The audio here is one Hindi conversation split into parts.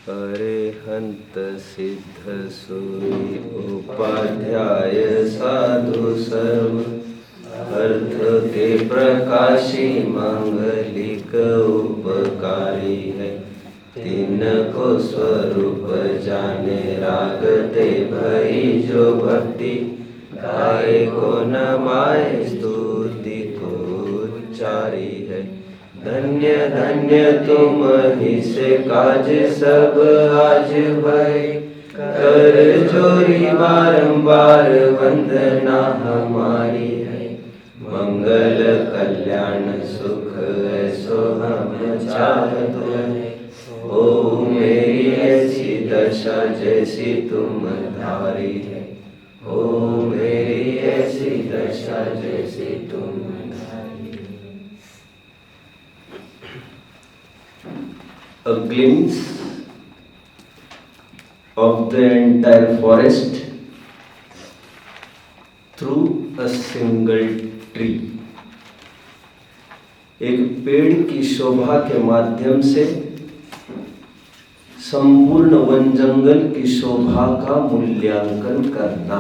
अरिहंत सिद्ध सूरि उपाध्याय साधु सर्व अर्थ के प्रकाशी मांगलिक उपकारी है। तिनको स्वरूप जाने रागते भई जो भक्ति गाए को नमाए स्तुति को उच्चारी है। धन्य धन्य तुम ही से काज सब आज भय कर जोरी बारंबार वंदना हमारी है। मंगल कल्याण सुख ऐसो हम चाहते हैं। ओ मेरी ऐसी दशा जैसी तुम धारी है। ओ मेरी ऐसी दशा जैसी तुम धारी है। A glimpse of the entire forest through a single tree। एक पेड़ की शोभा के माध्यम से संपूर्ण वन जंगल की शोभा का मूल्यांकन करना।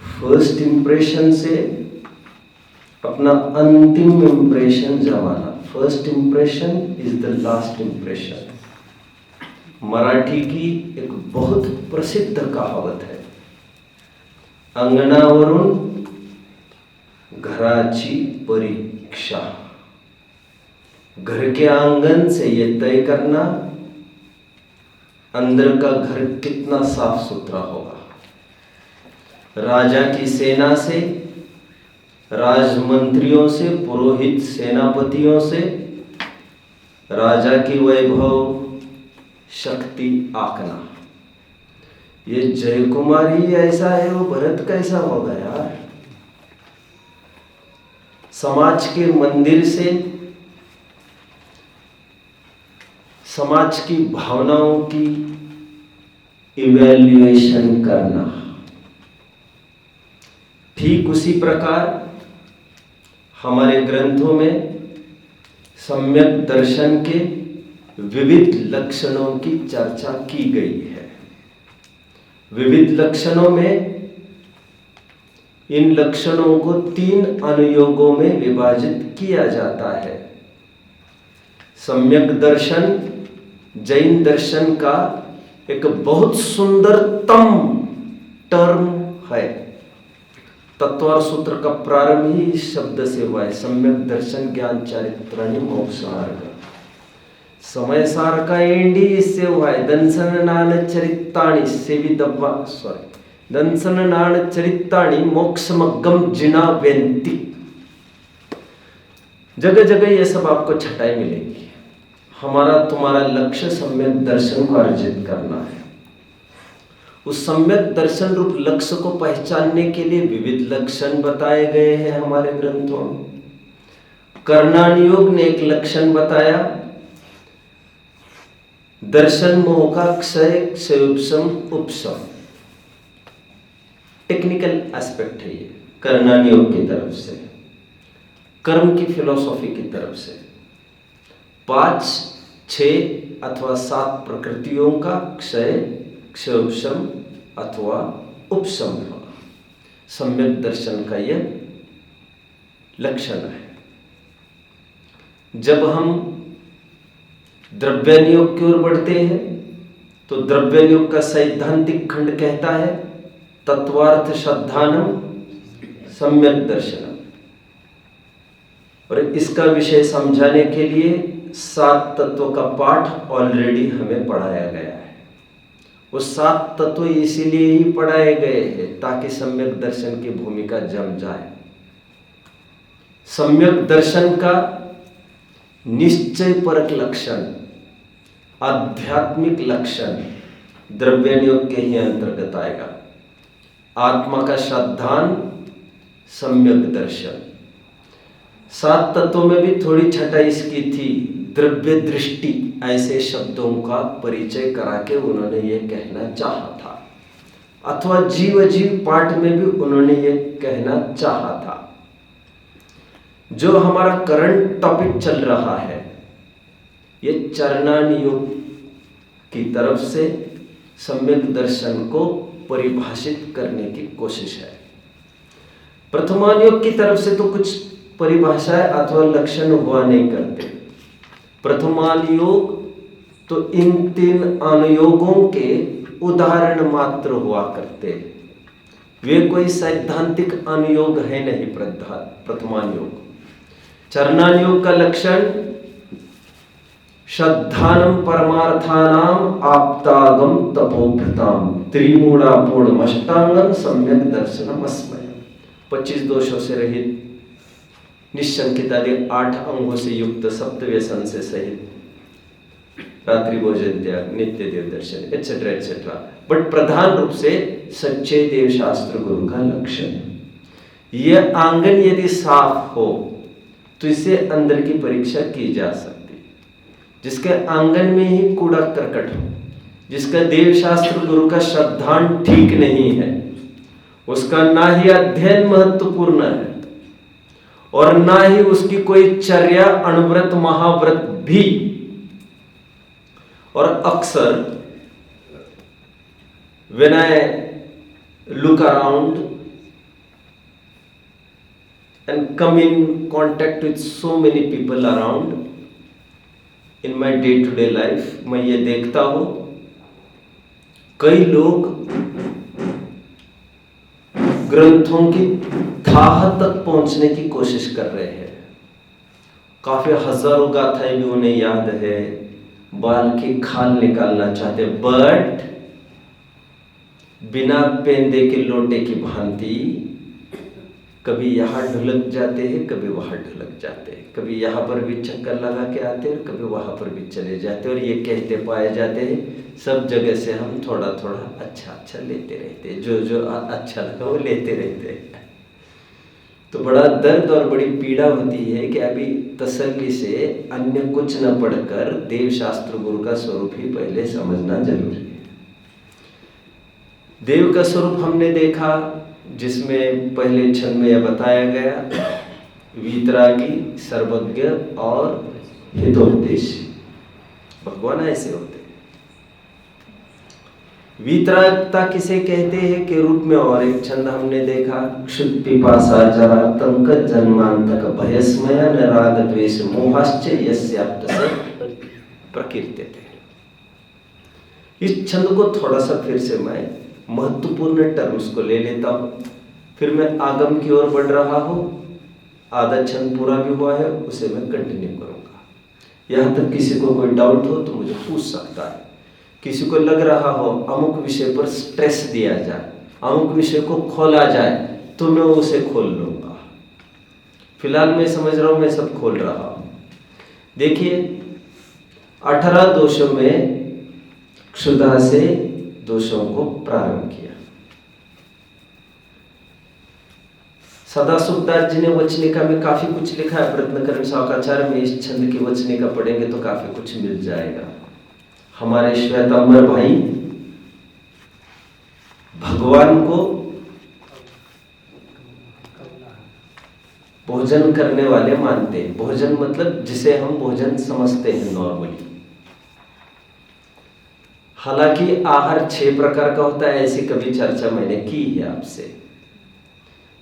फर्स्ट इंप्रेशन से अपना अंतिम इंप्रेशन जमाना। First impression is the last impression. Marathi की एक बहुत प्रसिद्ध कहावत है। अंगणावरून घराची परीक्षा। घर के आंगन से ये तय करना अंदर का घर कितना साफ सुथरा होगा। राजा की सेना से, राजमंत्रियों से, पुरोहित सेनापतियों से राजा की वैभव शक्ति आंकना। ये जय कुमार ही ऐसा है, वो भरत कैसा होगा यार। समाज के मंदिर से समाज की भावनाओं की इवैल्यूएशन करना। ठीक उसी प्रकार हमारे ग्रंथों में सम्यक दर्शन के विविध लक्षणों की चर्चा की गई है। विविध लक्षणों में इन लक्षणों को 3 अनुयोगों में विभाजित किया जाता है। सम्यक दर्शन जैन दर्शन का एक बहुत सुंदरतम टर्म है। तत्वार सूत्र का प्रारंभ ही इस शब्द से हुआ है। सम्यक दर्शन ज्ञान चारित्राणि मोक्ष मार्ग। समय सार का एंडी इससे हुआ है। दंसन नान चरिताणी से भी दब्बा दंसन नान चरिताणी मोक्षमग्गम जिना वेंती। जगह जगह ये सब आपको छटाई मिलेगी। हमारा तुम्हारा लक्ष्य सम्यक दर्शन को अर्जित करना है। उस सम्यक दर्शन रूप लक्ष्य को पहचानने के लिए विविध लक्षण बताए गए हैं हमारे ग्रंथों में। कर्णानुयोग ने एक लक्षण बताया, दर्शन मोह का क्षय, क्षयोपशम, उपशम। टेक्निकल एस्पेक्ट है ये कर्णानुयोग की तरफ से, कर्म की फिलॉसफी की तरफ से। 5, 6 अथवा 7 प्रकृतियों का क्षय, क्षयोपशम अथवा उपशम होना सम्यक दर्शन का यह लक्षण है। जब हम द्रव्यानुयोग की ओर बढ़ते हैं तो द्रव्यानुयोग का सैद्धांतिक खंड कहता है तत्वार्थ श्रद्धानम सम्यक दर्शनम। और इसका विषय समझाने के लिए 7 तत्वों का पाठ ऑलरेडी हमें पढ़ाया गया है। वो 7 तत्व इसीलिए ही पढ़ाए गए हैं ताकि सम्यक दर्शन की भूमिका जम जाए। सम्यक दर्शन का निश्चय परक लक्षण, आध्यात्मिक लक्षण द्रव्यानुयोग के ही अंतर्गत आएगा। आत्मा का श्रद्धान सम्यक दर्शन। 7 तत्वों में भी थोड़ी छटाई इसकी थी। द्रव्य दृष्टि ऐसे शब्दों का परिचय करा के उन्होंने ये कहना चाहा था, अथवा जीव जीव पाठ में भी उन्होंने ये कहना चाहा था। जो हमारा करंट टॉपिक चल रहा है ये चरणान योग की तरफ से सम्यक दर्शन को परिभाषित करने की कोशिश है। प्रथमान योग की तरफ से तो कुछ परिभाषाएं अथवा लक्षण हुआ नहीं करते। प्रथमान योग तो इन 3 अनुयोगों के उदाहरण मात्र हुआ करते, वे कोई सैद्धांतिक अनुयोग है नहीं। प्रथमान योग, चरणान योग का लक्षण श्रद्धानम परमार्थानाम आप्तागम तपोभृताम त्रिमूढ़ापूर्ण अष्टांगम सम्यक दर्शनम अस्मय। 25 दोषों से रहित, निश्चंकित आदि 8 अंगों से युक्त, सप्तव्यसन से सहित, रात्रि भोजन त्याग, नित्य देव दर्शन, एटसेट्रा एटसेट्रा। बट प्रधान रूप से सच्चे देव शास्त्र गुरु का लक्षण है। यह आंगन यदि साफ हो तो इसे अंदर की परीक्षा की जा सकती। जिसके आंगन में ही कूड़ा करकट हो, जिसका देव शास्त्र गुरु का श्रद्धान ठीक नहीं है, उसका ना ही अध्ययन महत्वपूर्ण है और ना ही उसकी कोई चर्या, अणुव्रत, महाव्रत भी। और अक्सर when I look around and come in contact with so many people around in my day-to-day life, मैं ये देखता हूं कई लोग ग्रंथों की थाह तक पहुंचने की कोशिश कर रहे हैं। काफी हजारों गाथाएं भी उन्हें याद है, बाल की खाल निकालना चाहते, बट बिना पेंदे के लोटे की भांति कभी यहां ढुलक जाते हैं, कभी वहां ढुलक जाते हैं, कभी यहां पर भी चक्कर लगा के आते हैं, कभी वहां पर भी चले जाते हैं और ये कहते पाए जाते हैं सब जगह से हम थोड़ा थोड़ा अच्छा अच्छा लेते रहते हैं, जो जो अच्छा लगा वो लेते रहते हैं। तो बड़ा दर्द और बड़ी पीड़ा होती है कि अभी तसल्ली से अन्य कुछ न पढ़कर देव शास्त्र गुरु का स्वरूप ही पहले समझना जरूरी है। देव का स्वरूप हमने देखा, जिसमें पहले छंद में यह बताया गया, वीतरागी, सर्वज्ञ और हितोपदेशी। भगवान ऐसे होते हैं। वीतरागता किसे कहते हैं के रूप में और एक छंद हमने देखा, क्षुत् पिपासा जरा तंक जन्मांतक भयस्मय न राग द्वेष मोहाश्च यस्याप्त से प्रकीर्त्यते। इस छंद को थोड़ा सा फिर से मैं महत्वपूर्ण टर्म्स को ले लेता हूं, फिर मैं आगम की ओर बढ़ रहा हूं। आधा छंद पूरा भी हुआ है, उसे मैं कंटिन्यू करूंगा। यहां तक किसी को कोई डाउट हो तो मुझे पूछ सकता है। किसी को लग रहा हो अमुक विषय पर स्ट्रेस दिया जाए, अमुक विषय को खोला जाए, तो मैं उसे खोल लूंगा। फिलहाल मैं समझ रहा हूं, मैं सब खोल रहा हूं। देखिए 18 दोषों में क्षुधा से दोषों को प्रारंभ किया। सदासुखदास जी ने वचनिका में काफी कुछ लिखा है। प्रयत्न सावकाचार्य में इस छंद की वचनिका पढ़ेंगे तो काफी कुछ मिल जाएगा। हमारे श्वेतांबर भाई भगवान को भोजन करने वाले मानते हैं। भोजन मतलब जिसे हम भोजन समझते हैं नॉर्मली। हालांकि आहार 6 प्रकार का होता है, ऐसी कभी चर्चा मैंने की है आपसे।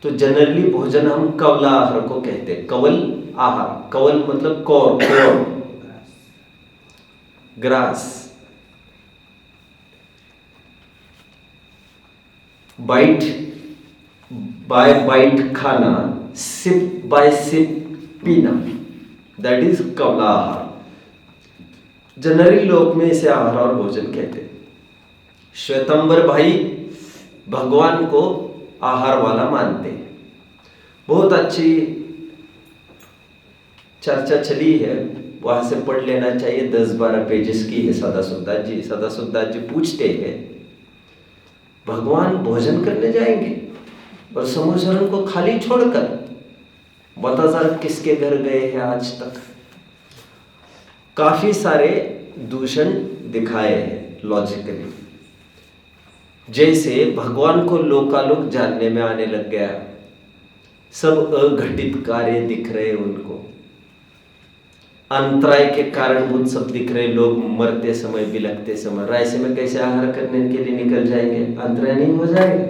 तो जनरली भोजन हम कवला आहार को कहते हैं। कवल आहार, कवल मतलब कौर, ग्रास। बाइट बाय बाइट खाना, सिप बाय सिप पीना, दैट इज कवला आहार। जनरली लोक में इसे आहार और भोजन कहते हैं। श्वेतांबर भाई भगवान को आहार वाला मानते हैं। बहुत अच्छी चर्चा चली है, वहां से पढ़ लेना चाहिए। 10-12 पेजेस की है। सदासुखदास जी पूछते हैं, भगवान भोजन करने जाएंगे और समूचरण को खाली छोड़कर, बता जरा किसके घर गए हैं आज तक। काफी सारे दूषण दिखाए हैं लॉजिकली। जैसे भगवान को लोकालोक जानने में आने लग गया, सब अघटित कार्य दिख रहे उनको। अंतराय के कारणभूत सब दिख रहे, लोग मरते समय बिलखते समय रायसे में कैसे आहार करने के लिए निकल जाएंगे, अंतराय नहीं हो जाएगा।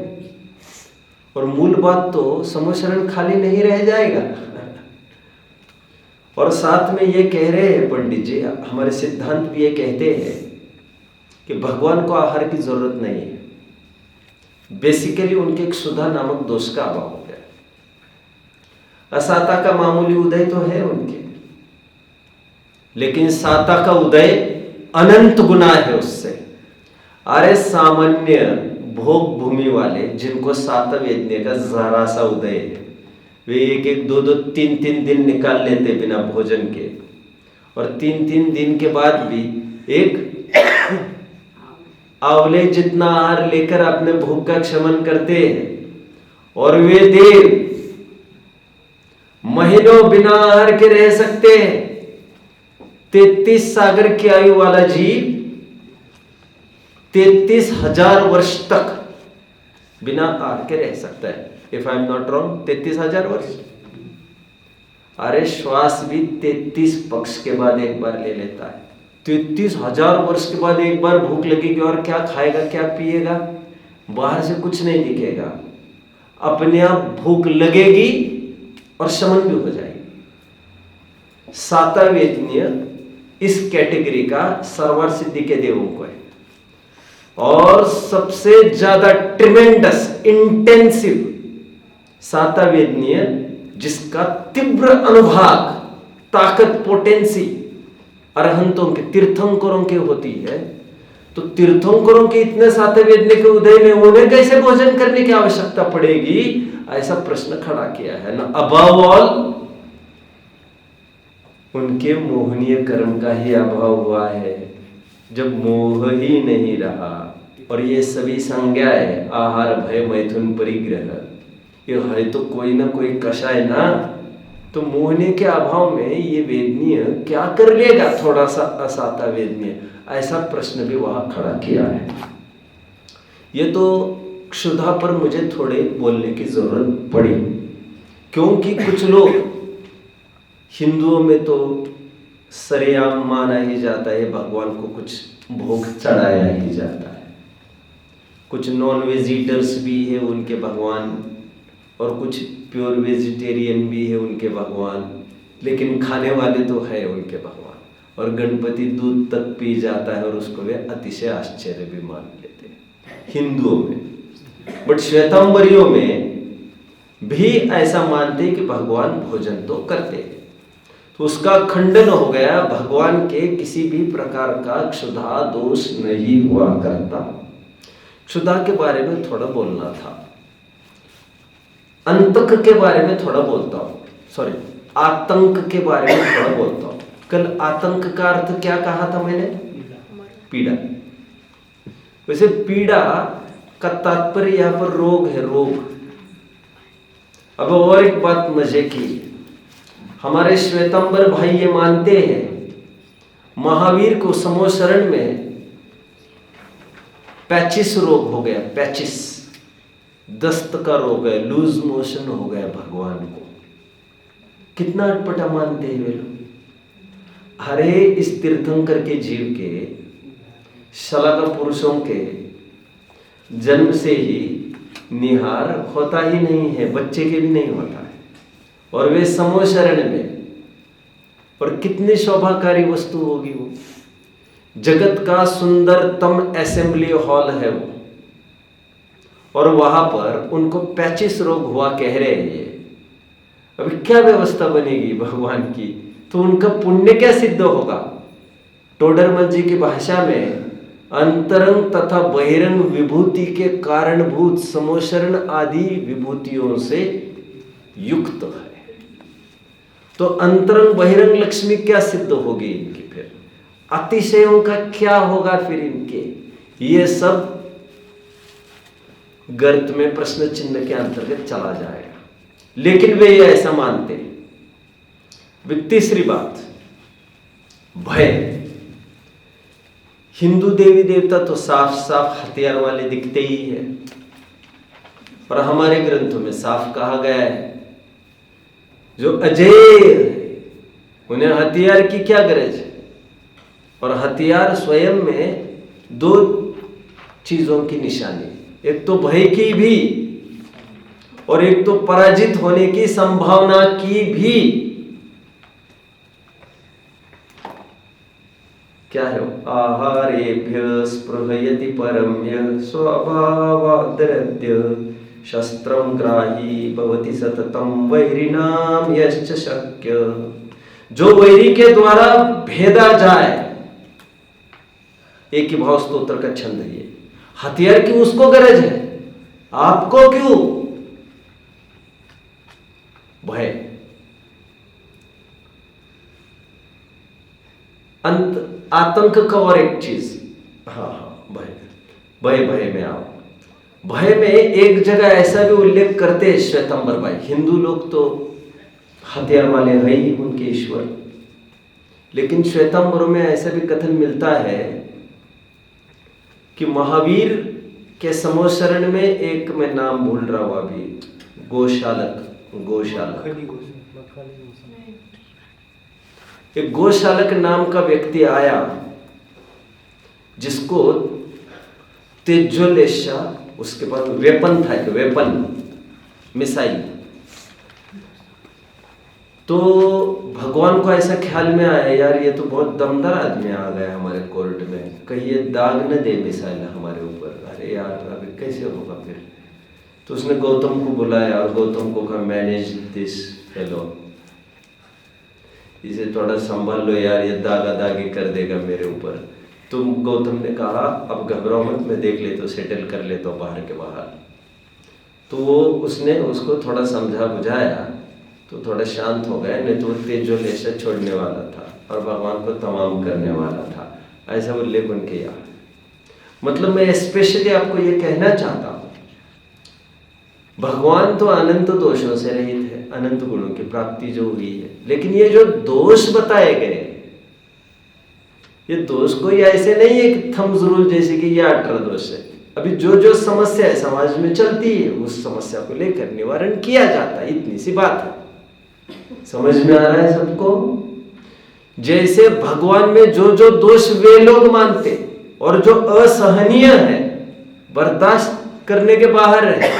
और मूल बात तो समोशरण खाली नहीं रह जाएगा। और साथ में ये कह रहे हैं पंडित जी, हमारे सिद्धांत भी ये कहते हैं कि भगवान को आहार की जरूरत नहीं है। बेसिकली उनके एक क्षुधा नामक दोष का अभाव हो गया। असाता का मामूली उदय तो है उनके, लेकिन साता का उदय अनंत गुना है उससे। अरे सामान्य भोग भूमि वाले जिनको सातवेद्य का जरा सा उदय है, वे एक एक दो दो तीन तीन दिन निकाल लेते बिना भोजन के, और तीन तीन दिन के बाद भी एक आंवले जितना आहार लेकर अपने भूख का क्षमन करते हैं। और वे देव महीनों बिना आहार के रह सकते हैं। 33 सागर की आयु वाला जीव 33,000 वर्ष तक बिना आहार के रह सकता है। If I am not wrong, 33,000 वर्ष। अरे श्वास भी 33 पक्ष के बाद एक बार ले लेता है। 33,000 वर्ष के बाद एक बार भूख लगेगी और क्या खाएगा क्या पिएगा, बाहर से कुछ नहीं दिखेगा, अपने आप भूख लगेगी और शमन भी हो जाएगी। सातवेद्य इस कैटेगरी का सर्वर सिद्धि के देवों को है। और सबसे ज्यादा ट्रिमेंडस इंटेंसिव सातवेद्य जिसका तीव्र अनुभाग ताकत पोटेंसी अरहंतों के तीर्थंकरों के होती है, तो तीर्थंकरों के इतने सातवेद्य के उदय में उन्हें कैसे भोजन करने की आवश्यकता पड़ेगी, ऐसा प्रश्न खड़ा किया है ना। अबाव ऑल उनके मोहनीय कर्म का ही अभाव हुआ है, जब मोह ही नहीं रहा। और ये सभी संज्ञाएं आहार भय मैथुन परिग्रह, ये है तो कोई ना कोई कषाय ना, तो मोहने के अभाव में ये वेदनीय क्या कर लेगा थोड़ा सा असाता वेदनीय, ऐसा प्रश्न भी वहां खड़ा किया है। ये तो क्षुधा पर मुझे थोड़े बोलने की जरूरत पड़ी, क्योंकि कुछ लोग हिंदुओं में तो सरेआम माना ही जाता है, भगवान को कुछ भोग चढ़ाया ही जाता है। कुछ नॉन वेजिटर्स भी है उनके भगवान, और कुछ प्योर वेजिटेरियन भी है उनके भगवान, लेकिन खाने वाले तो है उनके भगवान। और गणपति दूध तक पी जाता है और उसको वे अतिशय आश्चर्य भी मान लेते हैं हिंदुओं में। बट श्वेतांबरियों में भी ऐसा मानते हैं कि भगवान भोजन तो करते हैं। तो उसका खंडन हो गया, भगवान के किसी भी प्रकार का क्षुधा दोष नहीं हुआ करता। क्षुधा के बारे में थोड़ा बोलना था, अंतक के बारे में थोड़ा बोलता हूं, सॉरी आतंक के बारे में थोड़ा बोलता हूं। कल आतंक का अर्थ क्या कहा था मैंने? पीड़ा। वैसे पीड़ा का तात्पर्य यहां पर रोग है, रोग। अब और एक बात मजे की, हमारे श्वेतांबर भाई ये मानते हैं महावीर को समोशरण में पैचिस रोग हो गया, पैचिस दस्त का रोग है, लूज मोशन हो गया भगवान को। कितना अटपटा मानते हैं वे लोग। अरे इस तीर्थंकर के जीव के शलाका पुरुषों के जन्म से ही निहार होता ही नहीं है, बच्चे के भी नहीं होता है, और वे समोशरण में, और कितनी शोभाकारी वस्तु होगी वो। जगत का सुंदरतम असेंबली हॉल है वो, और वहां पर उनको पैचिस रोग हुआ कह रहे हैं। अभी क्या व्यवस्था बनेगी भगवान की, तो उनका पुण्य क्या सिद्ध होगा। टोडरमल जी की भाषा में अंतरंग तथा बहिरंग विभूति के कारणभूत समोशरण आदि विभूतियों से युक्त है। तो अंतरंग बहिरंग लक्ष्मी क्या सिद्ध होगी इनकी, फिर अतिशयों का क्या होगा फिर इनके। ये सब गर्त में प्रश्न चिन्ह के अंतर्गत चला जाएगा, लेकिन वे ये ऐसा मानते हैं। तीसरी बात, भय। हिंदू देवी देवता तो साफ साफ हथियार वाले दिखते ही है, और हमारे ग्रंथों में साफ कहा गया है जो अजेय है उन्हें हथियार की क्या गरज है? और हथियार स्वयं में दो चीजों की निशानी, एक तो भय की भी और एक तो पराजित होने की संभावना की भी। क्या है? आहारेभ्य स्पृहयति परम्य स्वभावाद्रद्य शस्त्रं ग्राही भवति सततं वैरिणाम यश्च शक्य। जो वैरी के द्वारा भेदा जाए, एक ही भाव स्तोत्र का छंद है ये। हथियार की उसको गरज है, आपको क्यों? भय। अंत आतंक का और एक चीज, भय। भय भय में आओ। भय में एक जगह ऐसा भी उल्लेख करते हैं श्वेतांबर भाई, हिंदू लोग तो हथियार वाले हैं ही उनके ईश्वर, लेकिन श्वेतांबर में ऐसा भी कथन मिलता है कि महावीर के समोशरण में एक, मैं नाम भूल रहा हूं अभी, गोशालक एक गोशालक नाम का व्यक्ति आया जिसको तेजोलेशा, उसके पास वेपन था, एक वेपन मिसाइल। तो भगवान को ऐसा ख्याल में आया, यार ये तो बहुत दमदार आदमी आ गया हमारे कोर्ट में, कहीं ये दाग न दे मिसाइल हमारे ऊपर। अरे यार अभी कैसे होगा फिर? तो उसने गौतम को बुलाया और गौतम को कहा, मैनेज दिस फेलो, इसे थोड़ा संभाल लो यार, ये दागा दागी कर देगा मेरे ऊपर। तो गौतम ने कहा, अब घबराओ मत, मैं देख लेता हूँ, सेटल कर लेता हूँ बाहर के बाहर। तो वो उसने उसको थोड़ा समझा बुझाया तो थोड़ा शांत हो गया, नहीं तो वो तेजोलेशा छोड़ने वाला था और भगवान को तमाम करने वाला था। ऐसा उल्लेख उनके यहाँ। मतलब मैं स्पेशली आपको ये कहना चाहता हूँ, भगवान तो अनंत दोषों से रहित है, अनंत गुणों की प्राप्ति जो हुई है, लेकिन ये जो दोष बताए गए, ये दोष कोई ऐसे नहीं है कि थम्स रूल जैसे कि ये 18 दोष है। अभी जो जो समस्या है समाज में चलती है, उस समस्या को लेकर निवारण किया जाता है, इतनी सी बात है। समझ में आ रहा है सबको? जैसे भगवान में जो जो दोष वे लोग मानते और जो असहनीय है, बर्दाश्त करने के बाहर है,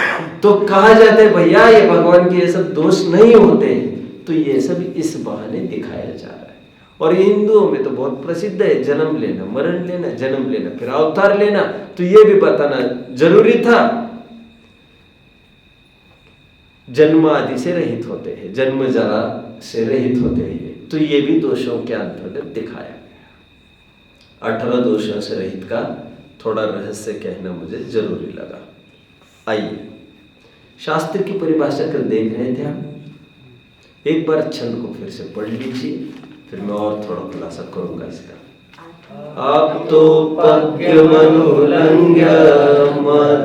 तो कहा जाता है भैया ये भगवान के ये सब दोष नहीं होते, तो ये सब इस बहाने दिखाया जा रहा है। और हिंदुओं में तो बहुत प्रसिद्ध है, जन्म लेना, मरण लेना, जन्म लेना, फिर अवतार लेना। तो ये भी बताना जरूरी था, जन्म आदि से रहित होते हैं, जन्म जरा से रहित होते हैं, तो ये भी दोषों के अंतर्गत दिखाया गया। 18 दोषों से रहित का थोड़ा रहस्य कहना मुझे जरूरी लगा। आइए, शास्त्र की परिभाषा कर देख रहे थे हम, एक बार छंद को फिर से पढ़ लीजिए, फिर मैं और थोड़ा खुलासा करूंगा इसका। आप तो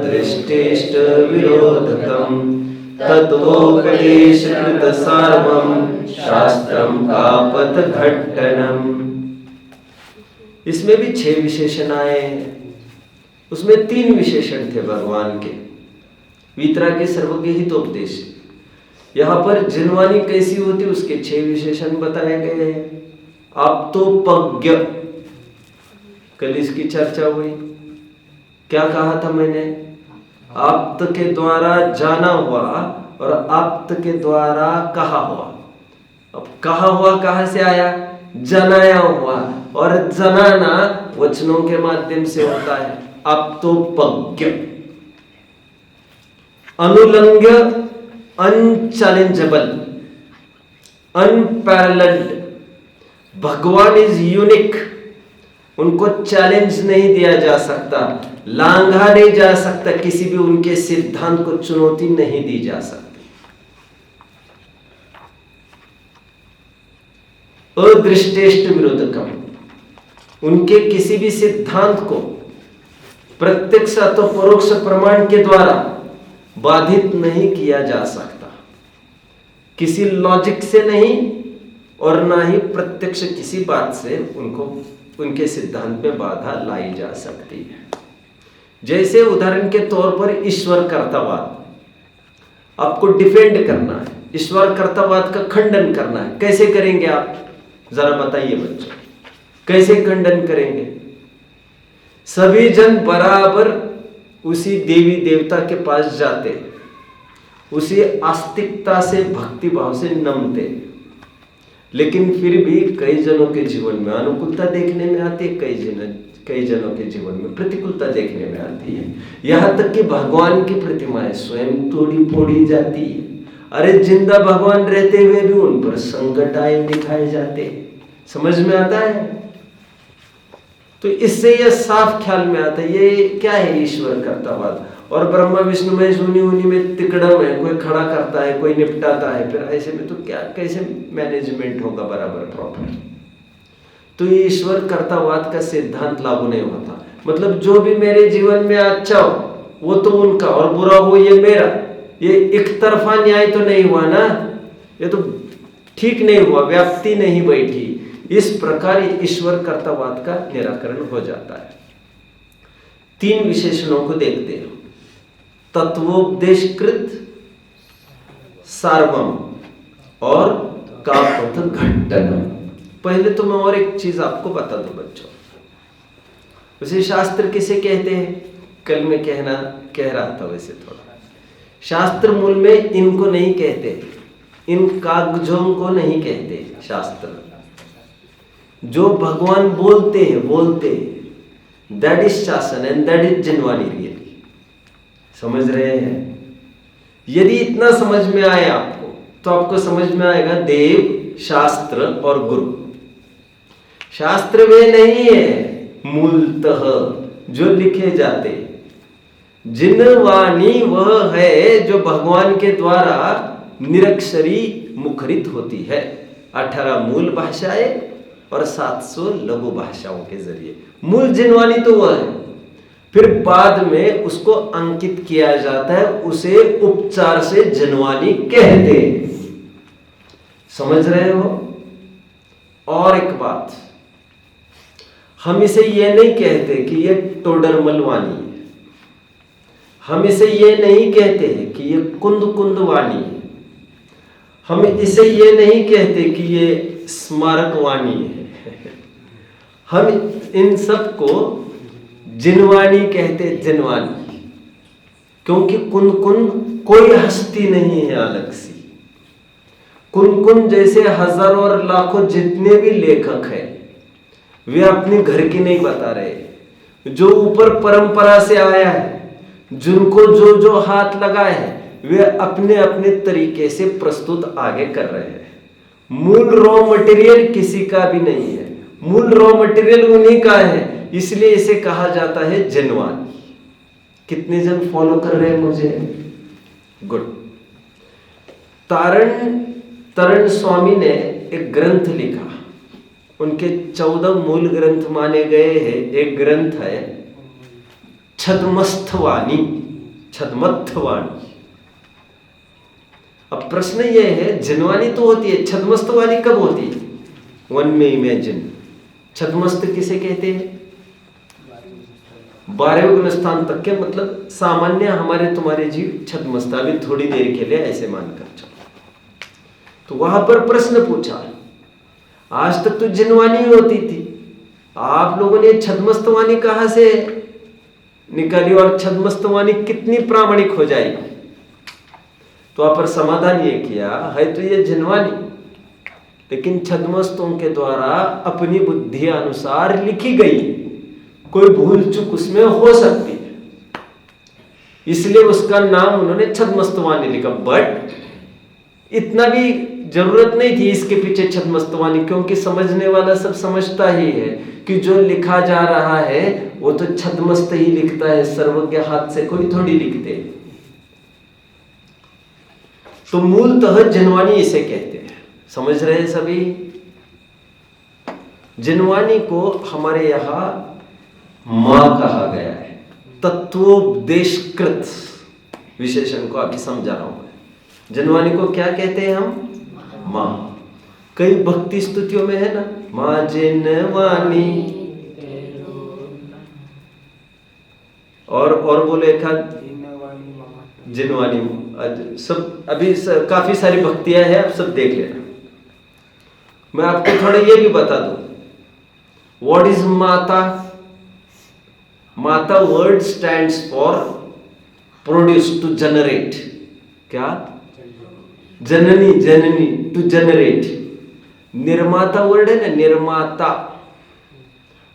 दृष्टिष्ट विरोधकम तत्वोपदेशकृत सार्वम शास्त्रम कापथ घट्टनम। इसमें भी 6 विशेषण आए हैं। उसमें 3 विशेषण थे भगवान के, वीतरागी सर्वज्ञ हितोपदेश। यहां पर जिनवानी कैसी होती उसके 6 विशेषण बताए गए हैं। आप तो पज्ञ, कल इसकी चर्चा हुई, क्या कहा था मैंने? आप्त के द्वारा जाना हुआ और आप्त के द्वारा कहा हुआ। अब कहा हुआ कहां से आया? जनाया हुआ, और जनाना वचनों के माध्यम से होता है। आप्तोपज्ञ, अनुलंघ्य, अनचैलेंजेबल, अनपैरेलल्ड। भगवान इज यूनिक, उनको चैलेंज नहीं दिया जा सकता, लांघा नहीं जा सकता, किसी भी उनके सिद्धांत को चुनौती नहीं दी जा सकती। अदृष्टेष्ट विरोधकम, उनके किसी भी सिद्धांत को प्रत्यक्ष अथवा परोक्ष प्रमाण के द्वारा बाधित नहीं किया जा सकता, किसी लॉजिक से नहीं और ना ही प्रत्यक्ष किसी बात से उनको उनके सिद्धांत में बाधा लाई जा सकती है। जैसे उदाहरण के तौर पर ईश्वर कर्तावाद, आपको डिफेंड करना है, ईश्वर कर्तावाद का खंडन करना है, कैसे करेंगे आप? जरा बताइए बच्चों, कैसे खंडन करेंगे? सभी जन बराबर उसी देवी देवता के पास जाते, उसी आस्तिकता से, भक्ति भाव से नमते, लेकिन फिर भी कई जनों के जीवन में अनुकूलता देखने में आती है, कई जनों के जीवन में प्रतिकूलता देखने में आती है। यहां तक कि भगवान की प्रतिमाएं स्वयं तोड़ी फोड़ी जाती है। अरे जिंदा भगवान रहते हुए भी उन पर संकट आए दिखाए जाते, समझ में आता है? तो इससे यह साफ ख्याल में आता है ये क्या है, ईश्वर कर्तावाद। और ब्रह्मा विष्णु महेश उन्हीं में तिकड़म है, कोई खड़ा करता है, कोई निपटाता है, फिर ऐसे में तो क्या, कैसे मैनेजमेंट होगा बराबर प्रॉपर? तो ये ईश्वर कर्तावाद का सिद्धांत लागू नहीं होता। मतलब जो भी मेरे जीवन में अच्छा हो वो तो उनका, और बुरा हो ये मेरा। ये एक तरफा न्याय तो नहीं हुआ ना, ये तो ठीक नहीं हुआ, व्याप्ति नहीं बैठी। इस प्रकार ईश्वर कर्तावाद का निराकरण हो जाता है। 3 विशेषणों को देखते हैं, तत्वोपदेशकृत, सार्वम और कापथ घट्टनम। पहले तो मैं और एक चीज आपको बता दूं बच्चों, वैसे शास्त्र किसे कहते हैं? कल मैं कह रहा था वैसे थोड़ा, शास्त्र मूल में इनको नहीं कहते, इन कागजों को नहीं कहते शास्त्र। जो भगवान बोलते हैं दैट इज शासन and that is Jinvani really. समझ रहे हैं? यदि इतना समझ में आए आपको, तो आपको समझ में आएगा देव, शास्त्र और गुरु। शास्त्र वे नहीं है मूलतः जो लिखे जाते, जिनवाणी वह है जो भगवान के द्वारा निरक्षरी मुखरित होती है। 18 मूल भाषाएं और 700 लघु भाषाओं के जरिए। मूल जिनवाणी तो वह है, फिर बाद में उसको अंकित किया जाता है, उसे उपचार से जिनवाणी कहते। समझ रहे हो? और एक बात, हम इसे ये नहीं कहते कि ये टोडरमल वाणी है, हम इसे ये नहीं कहते कि ये कुंद वाणी है, हम इसे ये नहीं कहते कि ये स्मारक वाणी है। हम इन सब को जिनवाणी कहते, जिनवाणी, क्योंकि कुंद कोई हस्ती नहीं है अलग सी। कुंद जैसे हजारों और लाखों जितने भी लेखक हैं, वे अपने घर की नहीं बता रहे। जो ऊपर परंपरा से आया है, जिनको जो हाथ लगाए हैं, वे अपने अपने तरीके से प्रस्तुत आगे कर रहे हैं। मूल रॉ मटेरियल किसी का भी नहीं है, मूल रॉ मटेरियल उन्हीं का है, इसलिए इसे कहा जाता है जिनवाणी। कितने जन फॉलो कर रहे हैं मुझे? गुड। तारण स्वामी ने एक ग्रंथ लिखा, उनके 14 मूल ग्रंथ माने गए हैं। एक ग्रंथ है छद्मस्थवाणी। अब प्रश्न यह है, जिनवाणी तो होती है, छद्मस्थवाणी कब होती है? वन में इमेजिन, छद्मस्थ किसे कहते हैं? 12वें गुण स्थान तक के, मतलब सामान्य हमारे तुम्हारे जीव छद्मस्थ। अभी थोड़ी देर के लिए ऐसे मानकर चलो। तो वहां पर प्रश्न पूछा, आज तक तो जिनवाणी होती थी, आप लोगों ने छद्मस्थवाणी कहां से निकाली और छद्मस्थवाणी कितनी प्रामाणिक हो जाएगी? तो वहां पर समाधान ये किया है, तो ये जिनवाणी, लेकिन छद्मस्थों के द्वारा अपनी बुद्धि अनुसार लिखी गई, कोई भूल चूक उसमें हो सकती है, इसलिए उसका नाम उन्होंने छद्मस्थवाणी लिखा। बट इतना भी जरूरत नहीं थी इसके पीछे छद्मस्थवाणी, क्योंकि समझने वाला सब समझता ही है कि जो लिखा जा रहा है वो तो छद्मस्थ ही लिखता है, सर्वज्ञ हाथ से कोई थोड़ी लिखते। तो मूलतः जिनवाणी इसे कहते हैं। समझ रहे हैं सभी? जिनवाणी को हमारे यहां मां कहा गया है। तत्वोपदेशकृत विशेषण को अभी समझा रहा हूं मैं। जिनवाणी को क्या कहते हैं हम? मां। कई भक्ति स्तुतियों में है ना, मां जिनवाणी, और बोले एक जिनवाणी। सब अभी काफी सारी भक्तियां हैं, आप सब देख लेना। मैं आपको थोड़ा ये भी बता दूं, व्हाट इज माता? माता word stands for produce, to generate. क्या? जननी, जननी, टू जनरेट। निर्माता वर्ड है ना, निर्माता,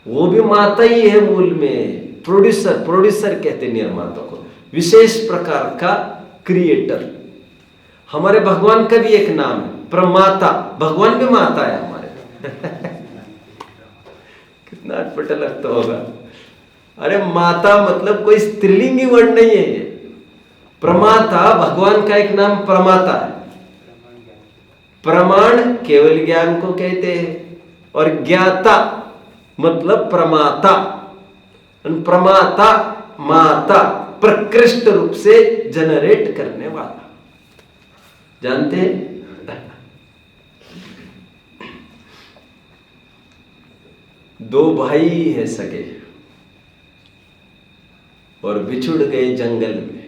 वो भी माता ही है मूल में। प्रोड्यूसर, प्रोड्यूसर कहते निर्माता को, विशेष प्रकार का क्रिएटर। हमारे भगवान का भी एक नाम है प्रमाता, भगवान भी माता है हमारे। कितना अटपट लगता होगा। अरे माता मतलब कोई स्त्रीलिंगी वर्ड नहीं है ये। प्रमाता, भगवान का एक नाम प्रमाता है। प्रमाण केवल ज्ञान को कहते हैं, और ज्ञाता मतलब प्रमाता। प्रमाता माता, प्रकृष्ट रूप से जनरेट करने वाला। जानते हैं? दो भाई है सगे और बिछुड़ गए जंगल में।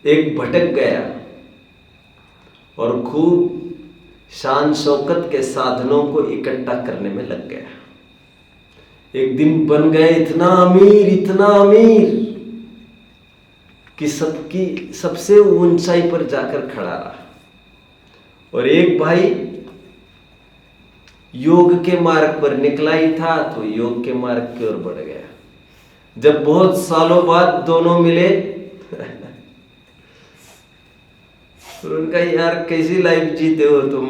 एक भटक गया और खूब शान शौकत के साधनों को इकट्ठा करने में लग गया। एक दिन बन गए इतना अमीर, इतना अमीर कि सबकी सबसे ऊंचाई पर जाकर खड़ा रहा। और एक भाई योग के मार्ग पर निकला ही था तो योग के मार्ग की ओर बढ़ गया। जब बहुत सालों बाद दोनों मिले तो उनका, यार कैसी लाइफ जीते हो तुम?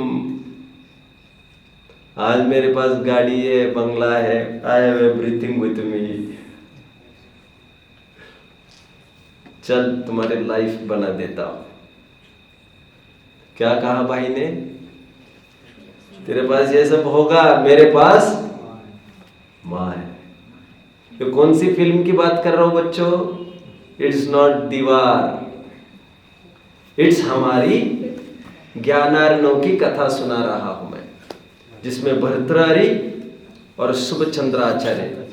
आज मेरे पास गाड़ी है, बंगला है, I have everything with me, चल तुम्हारी लाइफ बना देता हूं। क्या कहा भाई ने? तेरे पास ये सब होगा, मेरे पास मां है। तो कौन सी फिल्म की बात कर रहा हूं बच्चों? इट्स नॉट दीवार, इट्स हमारी ज्ञानार्णव की कथा सुना रहा हूं मैं, जिसमें भर्तृहरि और शुभचंद्राचार्य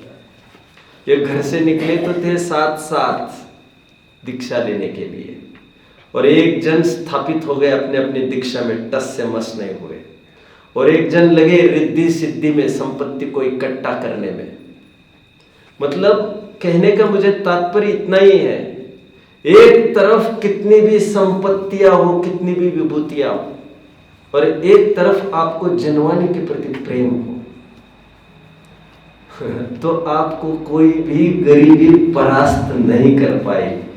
ये घर से निकले तो थे साथ साथ दीक्षा लेने के लिए, और एक जन स्थापित हो गए अपने अपनी दीक्षा में, टस से मस नहीं हुए, और एक जन लगे रिद्धि सिद्धि में, संपत्ति को इकट्ठा करने में। मतलब कहने का मुझे तात्पर्य इतना ही है, एक तरफ कितनी भी संपत्तियां हो, कितनी भी विभूतियां हो, और एक तरफ आपको जनवानी के प्रति प्रेम हो, तो आपको कोई भी गरीबी परास्त नहीं कर पाएगी।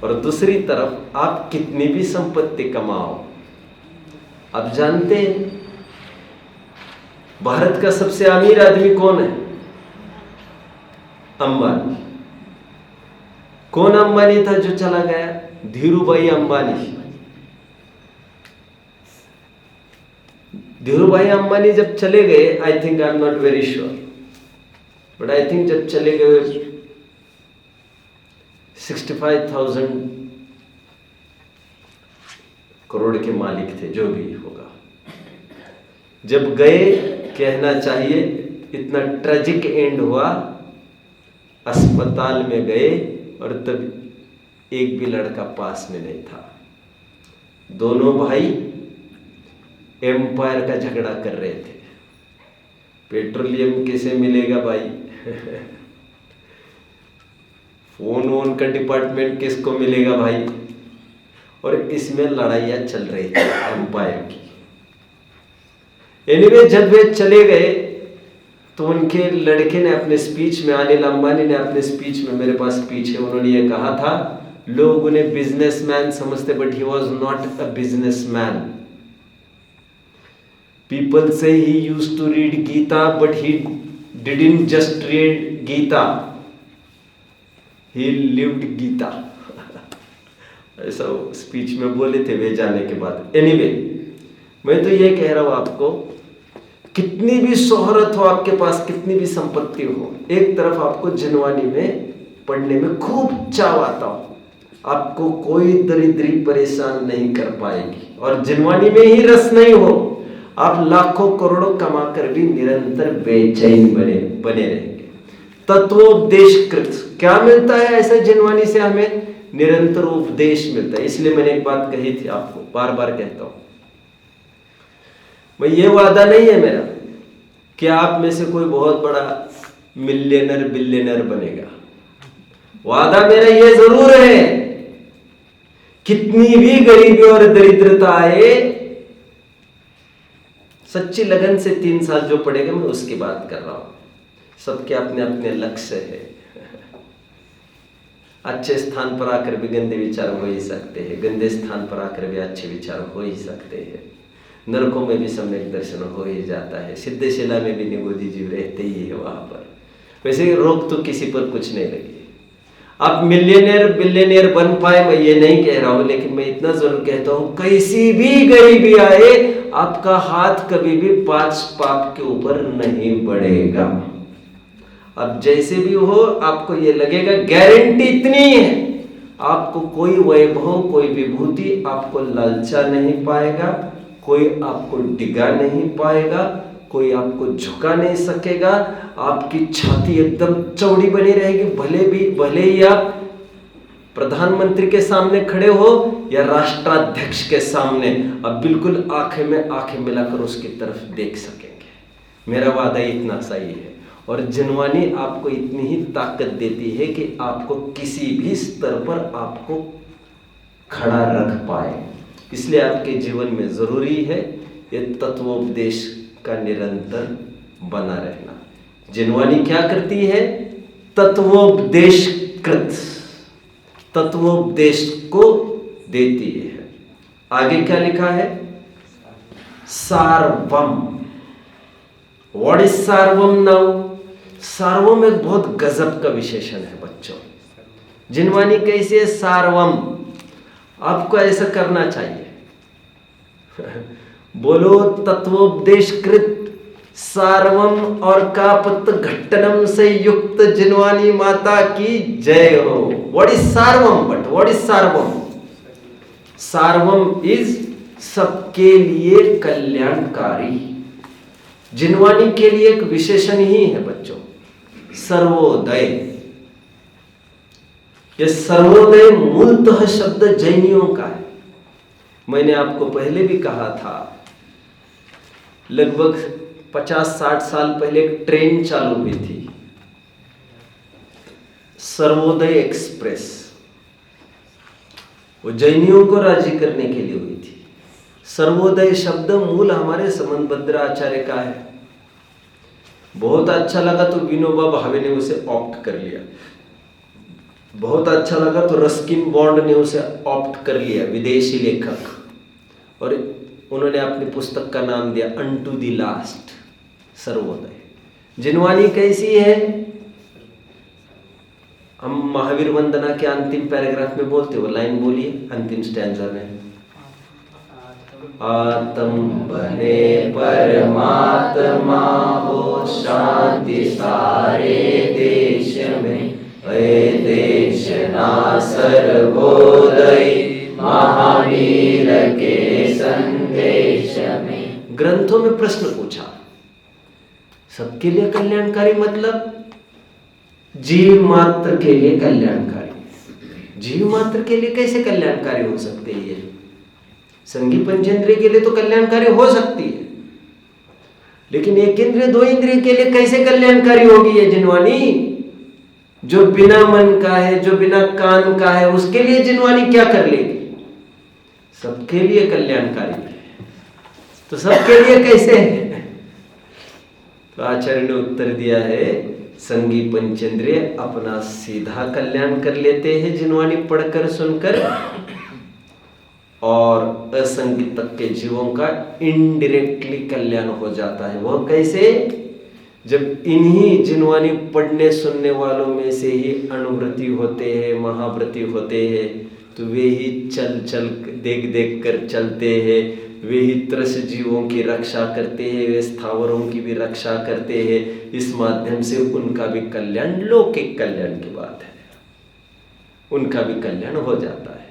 और दूसरी तरफ आप कितनी भी संपत्ति कमाओ। आप जानते हैं भारत का सबसे अमीर आदमी कौन है? अंबानी। कौन अंबानी था जो चला गया? धीरूभाई अंबानी। धीरूभाई अंबानी जब चले गए, I think, I am not very sure, but I think जब चले गए 65,000 करोड़ के मालिक थे, जो भी होगा। जब गए, कहना चाहिए इतना ट्रेजिक एंड हुआ, अस्पताल में गए और तब एक भी लड़का पास में नहीं था। दोनों भाई एम्पायर का झगड़ा कर रहे थे, पेट्रोलियम कैसे मिलेगा भाई, फोन वोन का डिपार्टमेंट किसको मिलेगा भाई, और इसमें लड़ाइयाँ चल रही थी एम्पायर की। एनीवे, जब वे चले गए तो उनके लड़के ने अपने स्पीच में, अनिल अंबानी ने अपने स्पीच में, मेरे पास स्पीच है, उन्होंने ये कहा था, लोग उन्हें बिजनेसमैन समझते, but he was not a businessman. People say he used to read Gita, but he didn't just read Gita, he lived Gita. ऐसा स्पीच में बोले थे वे जाने के बाद। एनीवे, मैं तो ये कह रहा हूं आपको, कितनी भी शोहरत हो आपके पास, कितनी भी संपत्ति हो, एक तरफ आपको जनवानी में पढ़ने में खूब चाव आता हो, आपको कोई दरिद्री परेशान नहीं कर पाएगी, और जनवानी में ही रस नहीं हो, आप लाखों करोड़ों कमाकर भी निरंतर बेचैन बने रहेंगे। तत्वोपदेशकृत क्या मिलता है ऐसे जनवानी से? हमें निरंतर उपदेश मिलता है। इसलिए मैंने एक बात कही थी आपको, बार बार कहता हूं, भाई ये वादा नहीं है मेरा कि आप में से कोई बहुत बड़ा मिलियनर बिलियनर बनेगा। वादा मेरा ये जरूर है, कितनी भी गरीबी और दरिद्रता आए, सच्ची लगन से 3 साल जो पड़ेगा मैं उसकी बात कर रहा हूं। सबके अपने अपने लक्ष्य है। अच्छे स्थान पर आकर भी गंदे विचार हो ही सकते हैं, गंदे स्थान पर आकर भी अच्छे विचार हो ही सकते हैं। नरकों में भी सम्यक दर्शन हो ही जाता है, सिद्धशिला में भी निगोदी जीव रहते ही है वहां पर। वैसे रोक तो किसी पर कुछ नहीं लगी। आप मिलियनियर बिलियनियर बन पाए मैं ये नहीं कह रहा हूं, लेकिन मैं इतना जरूर कहता हूं कैसी भी गरीबी आए आपका हाथ कभी भी 5 पाप के ऊपर नहीं बढ़ेगा। अब जैसे भी हो आपको ये लगेगा, गारंटी इतनी है, आपको कोई वैभव कोई विभूति आपको लालचा नहीं पाएगा, कोई आपको डिगा नहीं पाएगा, कोई आपको झुका नहीं सकेगा। आपकी छाती एकदम चौड़ी बनी रहेगी, भले ही आप प्रधानमंत्री के सामने खड़े हो या राष्ट्राध्यक्ष के सामने, आप बिल्कुल आंखें में आंखें मिलाकर उसकी तरफ देख सकेंगे। मेरा वादा इतना सही है। और जिनवानी आपको इतनी ही ताकत देती है कि आपको किसी भी स्तर पर आपको खड़ा रख पाए। इसलिए आपके जीवन में जरूरी है ये तत्वोपदेश का निरंतर बना रहना। जिनवानी क्या करती है? तत्वोपदेश को देती है। आगे क्या लिखा है? Sarvam. What is Sarvam now? Sarvam एक बहुत गजब का विशेषण है बच्चों। जिनवानी कैसे है? सार्वम। आपको ऐसा करना चाहिए। बोलो तत्वोपदेशकृत सार्वम और कापत घट्टनम से युक्त जिनवानी माता की जय हो। What is Sarvam? But what is Sarvam? Sarvam is सबके लिए कल्याणकारी। जिनवानी के लिए एक विशेषण ही है बच्चों, सर्वोदय। यह सर्वोदय मूलतः शब्द जैनियों का है। मैंने आपको पहले भी कहा था, लगभग 50-60 साल पहले एक ट्रेन चालू हुई थी, सर्वोदय एक्सप्रेस। वो जैनियों को राजी करने के लिए हुई थी। सर्वोदय शब्द मूल हमारे संबंधभद्र आचार्य का है। बहुत अच्छा लगा तो विनोबा भावे ने उसे ऑप्ट कर लिया, बहुत अच्छा लगा तो रस्किन बॉन्ड ने उसे ऑप्ट कर लिया, विदेशी लेखक, और उन्होंने अपनी पुस्तक का नाम दिया unto the last, Sarvodaya. Jinvani कैसी है? हम महावीर वंदना के अंतिम पैराग्राफ में बोलते हो, लाइन बोलिए अंतिम स्टैंजा में। आत्म बने परमात्मा हो, शांति सारे देश में, ऐ देश ना सर्वोदय महावीर के संदेश में। ग्रंथों में प्रश्न पूछा, सबके लिए कल्याणकारी मतलब जीव मात्र के लिए कल्याणकारी। जीव मात्र के लिए कैसे कल्याणकारी हो सकते हैं? ये संगी पंचेंद्रिय के लिए तो कल्याणकारी हो सकती है, लेकिन एक इंद्रिय 2 इंद्रिय के लिए कैसे कल्याणकारी होगी ये जिनवानी? जो बिना मन का है, जो बिना कान का है, उसके लिए जिनवानी क्या कर लेगी? सबके लिए कल्याणकारी है, तो सबके लिए कैसे है? तो आचार्य ने उत्तर दिया है, संगी पंचेंद्रिय अपना सीधा कल्याण कर लेते हैं जिनवानी पढ़कर सुनकर, और असंगी तक के जीवों का इनडायरेक्टली कल्याण हो जाता है। वह कैसे? जब इन्हीं जिनवानी पढ़ने सुनने वालों में से ही अणुव्रती होते हैं, महाव्रती होते हैं, तो वे ही चल चल देख देख कर चलते हैं, वे ही त्रस जीवों की रक्षा करते हैं, वे स्थावरों की भी रक्षा करते हैं। इस माध्यम से उनका भी कल्याण, लौकिक कल्याण की बात है, उनका भी कल्याण हो जाता है।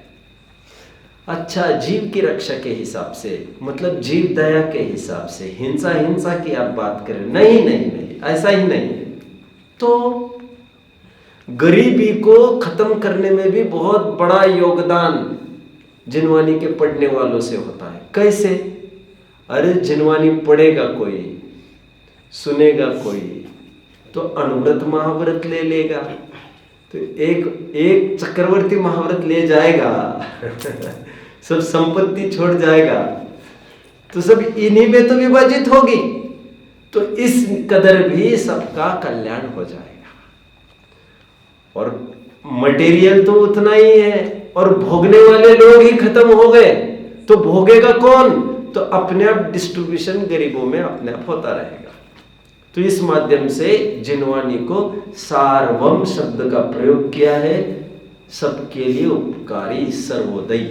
अच्छा, जीव की रक्षा के हिसाब से, मतलब जीव दया के हिसाब से, हिंसा की आप बात करें, नहीं, ऐसा ही नहीं है। तो गरीबी को खत्म करने में भी बहुत बड़ा योगदान जिनवानी के पढ़ने वालों से होता है। कैसे? अरे जिनवानी पढ़ेगा कोई, सुनेगा कोई तो अणुव्रत महाव्रत ले लेगा, तो एक चक्रवर्ती महाव्रत ले जाएगा सब संपत्ति छोड़ जाएगा, तो सब इन्हीं में तो विभाजित होगी, तो इस कदर भी सबका कल्याण हो जाएगा। और मटेरियल तो उतना ही है और भोगने वाले लोग ही खत्म हो गए, तो भोगेगा कौन? तो अपने आप डिस्ट्रीब्यूशन गरीबों में अपने आप होता रहेगा। तो इस माध्यम से जिनवानी को सार्वम शब्द का प्रयोग किया है, सबके लिए उपकारी, सर्वोदयी।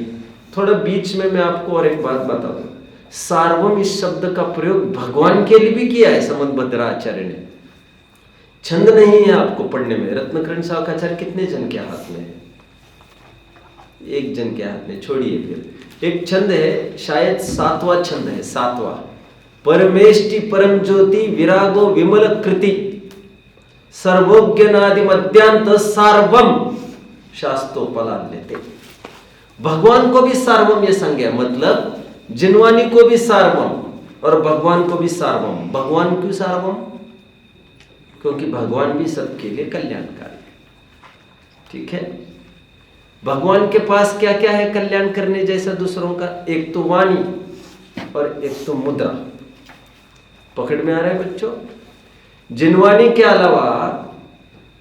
थोड़ा बीच में मैं आपको और एक बात बता दूं, सार्वम इस शब्द का प्रयोग भगवान के लिए भी किया है समंतभद्राचार्य ने। छंद नहीं है आपको पढ़ने में, रत्नकरण शाखाचार्य कितने जन के हाथ में है? एक जन के हाथ में, छोड़िए फिर। एक छंद है, शायद 7वां छंद है, 7वां, परमेष्टि परम ज्योति विरागो विमल कृति सर्वोज्ञनादि मध्यांत सार्वम शास्तोपलाल्यते। भगवान को भी सार्वम ये संज्ञा, मतलब जिनवानी को भी सार्वम और भगवान को भी सार्वम। भगवान क्यों सार्वम? क्योंकि भगवान भी सबके लिए कल्याणकारी है। ठीक है, भगवान के पास क्या क्या है कल्याण करने जैसा दूसरों का? एक तो वाणी और एक तो मुद्रा। पकड़ में आ रहा है बच्चों? जिनवानी के अलावा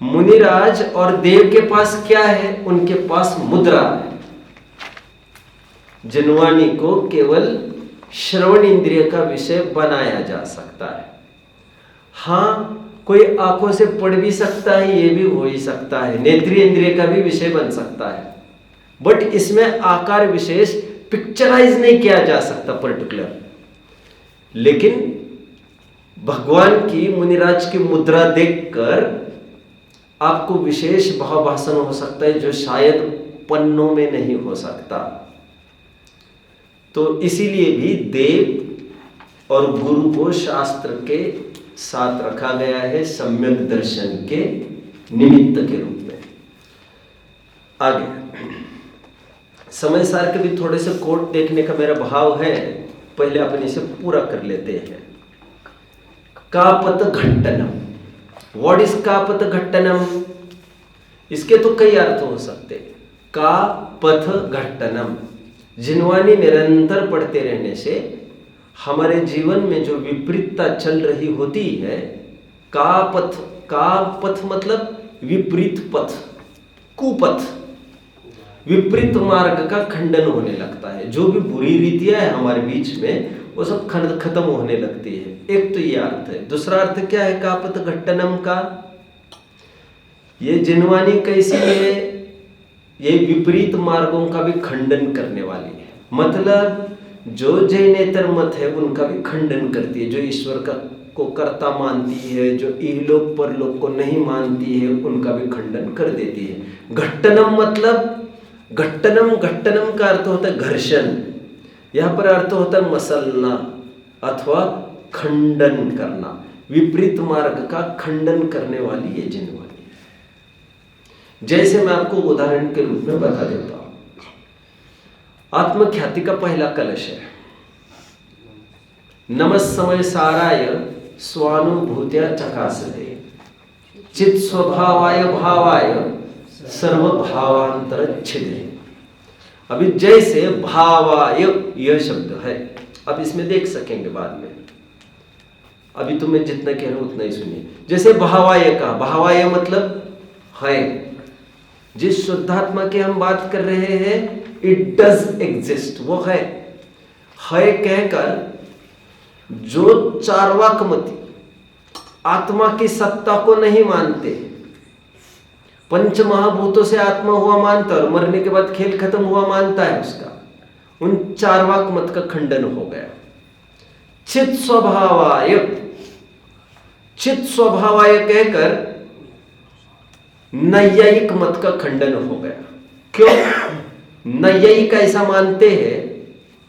मुनिराज और देव के पास क्या है? उनके पास मुद्रा है। जिनवानी को केवल श्रवण इंद्रिय का विषय बनाया जा सकता है। हाँ, कोई आंखों से पढ़ भी सकता है, ये भी हो ही सकता है, नेत्रीय इंद्रिय का भी विषय बन सकता है, बट इसमें आकार विशेष पिक्चराइज नहीं किया जा सकता पर्टिकुलर। लेकिन भगवान की, मुनिराज की मुद्रा देखकर आपको विशेष भाव भाषण हो सकता है जो शायद पन्नों में नहीं हो सकता। तो इसीलिए भी देव और गुरु को शास्त्र के साथ रखा गया है सम्यक दर्शन के निमित्त के रूप में। आगे समय सार के भी थोड़े से कोट देखने का मेरा भाव है, पहले अपन इसे पूरा कर लेते हैं। कापत घट्टनम, व्हाट इज कापत घट्टनम? इसके तो कई अर्थ हो सकते। का पथ घट्टनम, जिनवानी निरंतर पढ़ते रहने से हमारे जीवन में जो विपरीतता चल रही होती है, का पथ मतलब विपरीत पथ, कुपथ, विपरीत मार्ग का खंडन होने लगता है। जो भी बुरी रीतियां हैं हमारे बीच में वो सब खत्म होने लगती है। एक तो ये अर्थ है। दूसरा अर्थ क्या है कापत घट्टनम का? ये जिनवानी कैसी है? ये विपरीत मार्गों का भी खंडन करने वाली है। मतलब जो जैनेतर मत है उनका भी खंडन करती है। जो ईश्वर का को कर्ता मानती है, जो इहलोक परलोक को नहीं मानती है, उनका भी खंडन कर देती है। घट्टनम मतलब, घट्टनम का अर्थ होता है घर्षण, यहाँ पर अर्थ होता है मसलना अथवा खंडन करना। विपरीत मार्ग का खंडन करने वाली ये जिनवानी है। जैसे मैं आपको उदाहरण के रूप में बता देता हूं। आत्मख्याति का पहला कलश है, नमस्समय साराय स्वानुभूत्या चकासते चित स्वभावाय भावाय सर्वभावांतर छिदे। अभी जैसे भावाय यह शब्द है, अब इसमें देख सकेंगे बाद में, अभी तो मैं जितना कह रहा हूं उतना ही सुनिए। जैसे भावाय का, भावाय मतलब है, जिस शुद्धात्मा की हम बात कर रहे हैं, इट डज एग्जिस्ट, वो है कहकर जो चार्वाकमती आत्मा की सत्ता को नहीं मानते, पंच महाभूतों से आत्मा हुआ मानता और मरने के बाद खेल खत्म हुआ मानता है उसका, उन चार्वाक मत का खंडन हो गया। चित स्वभावाय कहकर नैयायिक मत का खंडन हो गया। क्यों? नैयायिक ऐसा मानते हैं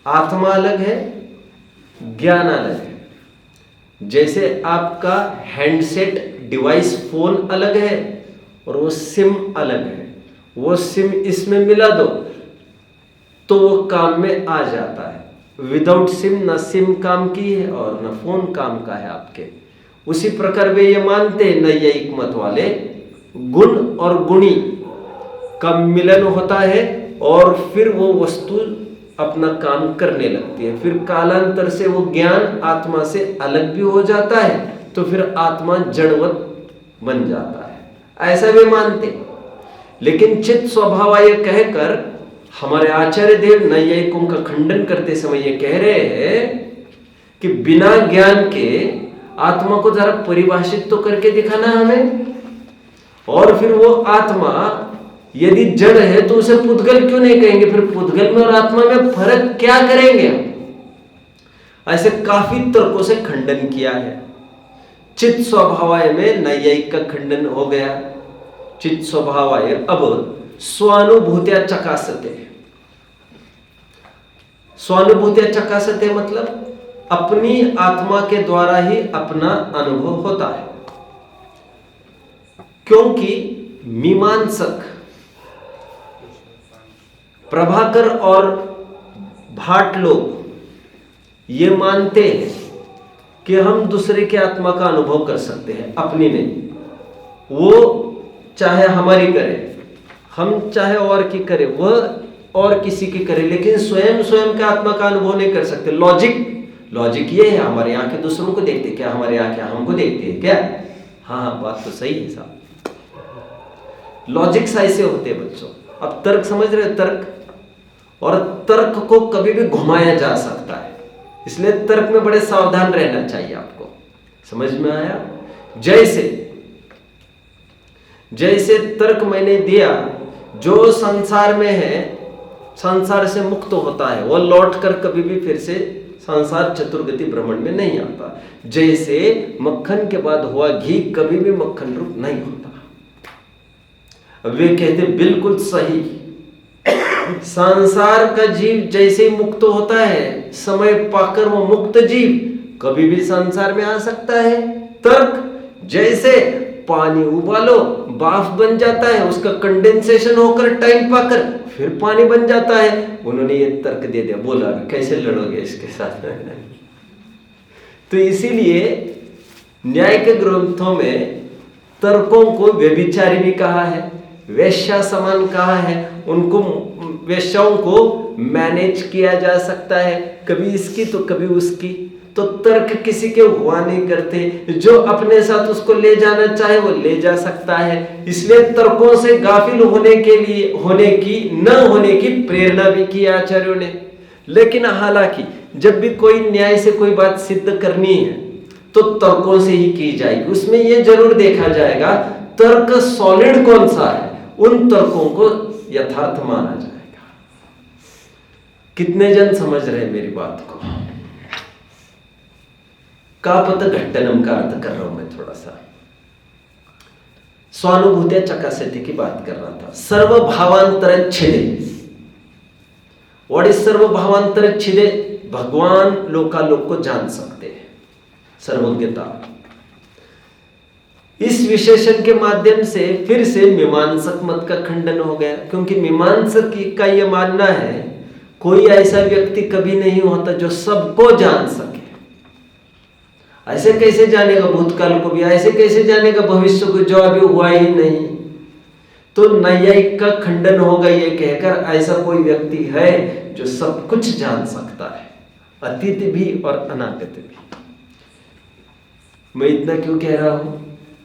आत्मा अलग है, ज्ञान अलग है। जैसे आपका हैंडसेट डिवाइस फोन अलग है और वो सिम अलग है, वो सिम इसमें मिला दो तो वो काम में आ जाता है। विदाउट सिम, न सिम काम की है और न फोन काम का है आपके। उसी प्रकार वे ये मानते हैं नैयायिक मत वाले, गुण और गुणी का मिलन होता है और फिर वो वस्तु अपना काम करने लगती है। फिर कालांतर से वो ज्ञान आत्मा से अलग भी हो जाता है, तो फिर आत्मा जड़वत बन जाता है, ऐसा वे मानते। लेकिन चित्त स्वभाव ये कहकर हमारे आचार्य देव नैयायिकों का खंडन करते समय ये कह रहे हैं कि बिना ज्ञान के आत्मा को जरा परिभाषित तो करके दिखाना हमें, और फिर वो आत्मा यदि जड़ है तो उसे पुद्गल क्यों नहीं कहेंगे, फिर पुद्गल में और आत्मा में फर्क क्या करेंगे। ऐसे काफी तर्कों से खंडन किया है। चित्त स्वभावाय में नैयायिक का खंडन हो गया। चित्त स्वभावाय अब स्वानुभूत्या चकासते। स्वानुभूत्या चकासते मतलब अपनी आत्मा के द्वारा ही अपना अनुभव होता है, क्योंकि मीमांसक प्रभाकर और भाट लोग ये मानते हैं कि हम दूसरे की आत्मा का अनुभव कर सकते हैं, अपनी नहीं। वो चाहे हमारी करे, हम चाहे और की करे, वह और किसी की करे, लेकिन स्वयं का आत्मा का अनुभव नहीं कर सकते। लॉजिक ये है, हमारे आंखें दूसरों को देखते क्या, हमारे आंखें हमको देखते हैं क्या? हाँ, बात तो सही है साहब। लॉजिक्स ऐसे होते हैं बच्चों। अब तर्क समझ रहे हो? तर्क, और तर्क को कभी भी घुमाया जा सकता है, इसलिए तर्क में बड़े सावधान रहना चाहिए आपको। समझ में आया? जैसे तर्क मैंने दिया, जो संसार में है संसार से मुक्त होता है, वह लौट कर कभी भी फिर से संसार चतुर्गति भ्रमण में नहीं आता। जैसे मक्खन के बाद हुआ घी कभी भी मक्खन रूप नहीं होता। वे कहते बिल्कुल सही, संसार का जीव जैसे ही मुक्त होता है, समय पाकर वो मुक्त जीव कभी भी संसार में आ सकता है। तर्क, जैसे पानी उबालो भाप बन जाता है, उसका कंडेंसेशन होकर टाइम पाकर फिर पानी बन जाता है। उन्होंने ये तर्क दे दिया, बोला कैसे लड़ोगे इसके साथ। तो इसीलिए न्याय के ग्रंथों में तर्कों को व्यभिचारी भी कहा है, वेश्या समान कहा है। उनको, वेश्याओं को मैनेज किया जा सकता है, कभी इसकी तो कभी उसकी। तो तर्क किसी के हुआ नहीं करते, जो अपने साथ उसको ले जाना चाहे वो ले जा सकता है। इसलिए तर्कों से गाफिल होने की प्रेरणा भी की आचार्यों ने। लेकिन हालांकि जब भी कोई न्याय से कोई बात सिद्ध करनी है तो तर्कों से ही की जाएगी। उसमें यह जरूर देखा जाएगा तर्क सॉलिड कौन सा है, उन तर्कों को यथार्थ माना जाएगा। कितने जन समझ रहे हैं मेरी बात को? कापत घट्टनम का अर्थ कर रहा हूं मैं थोड़ा सा। स्वानुभूत्या चकासति की बात कर रहा था। सर्वभावांतर छिदे। व्हाट इज सर्वभावांतर छिदे? भगवान लोकालोक को जान सकते हैं, सर्वज्ञता। इस विशेषण के माध्यम से फिर से मीमांसक मत का खंडन हो गया, क्योंकि मीमांसक का यह मानना है कोई ऐसा व्यक्ति कभी नहीं होता जो सबको जान सके। ऐसे कैसे जानेगा भूतकाल को भी, ऐसे कैसे जानेगा भविष्य को, जो अभी हुआ ही नहीं। तो नैयायिक का खंडन होगा ये कहकर ऐसा कोई व्यक्ति है जो सब कुछ जान सकता है, अतीत भी और अनागत भी। मैं इतना क्यों कह रहा हूं?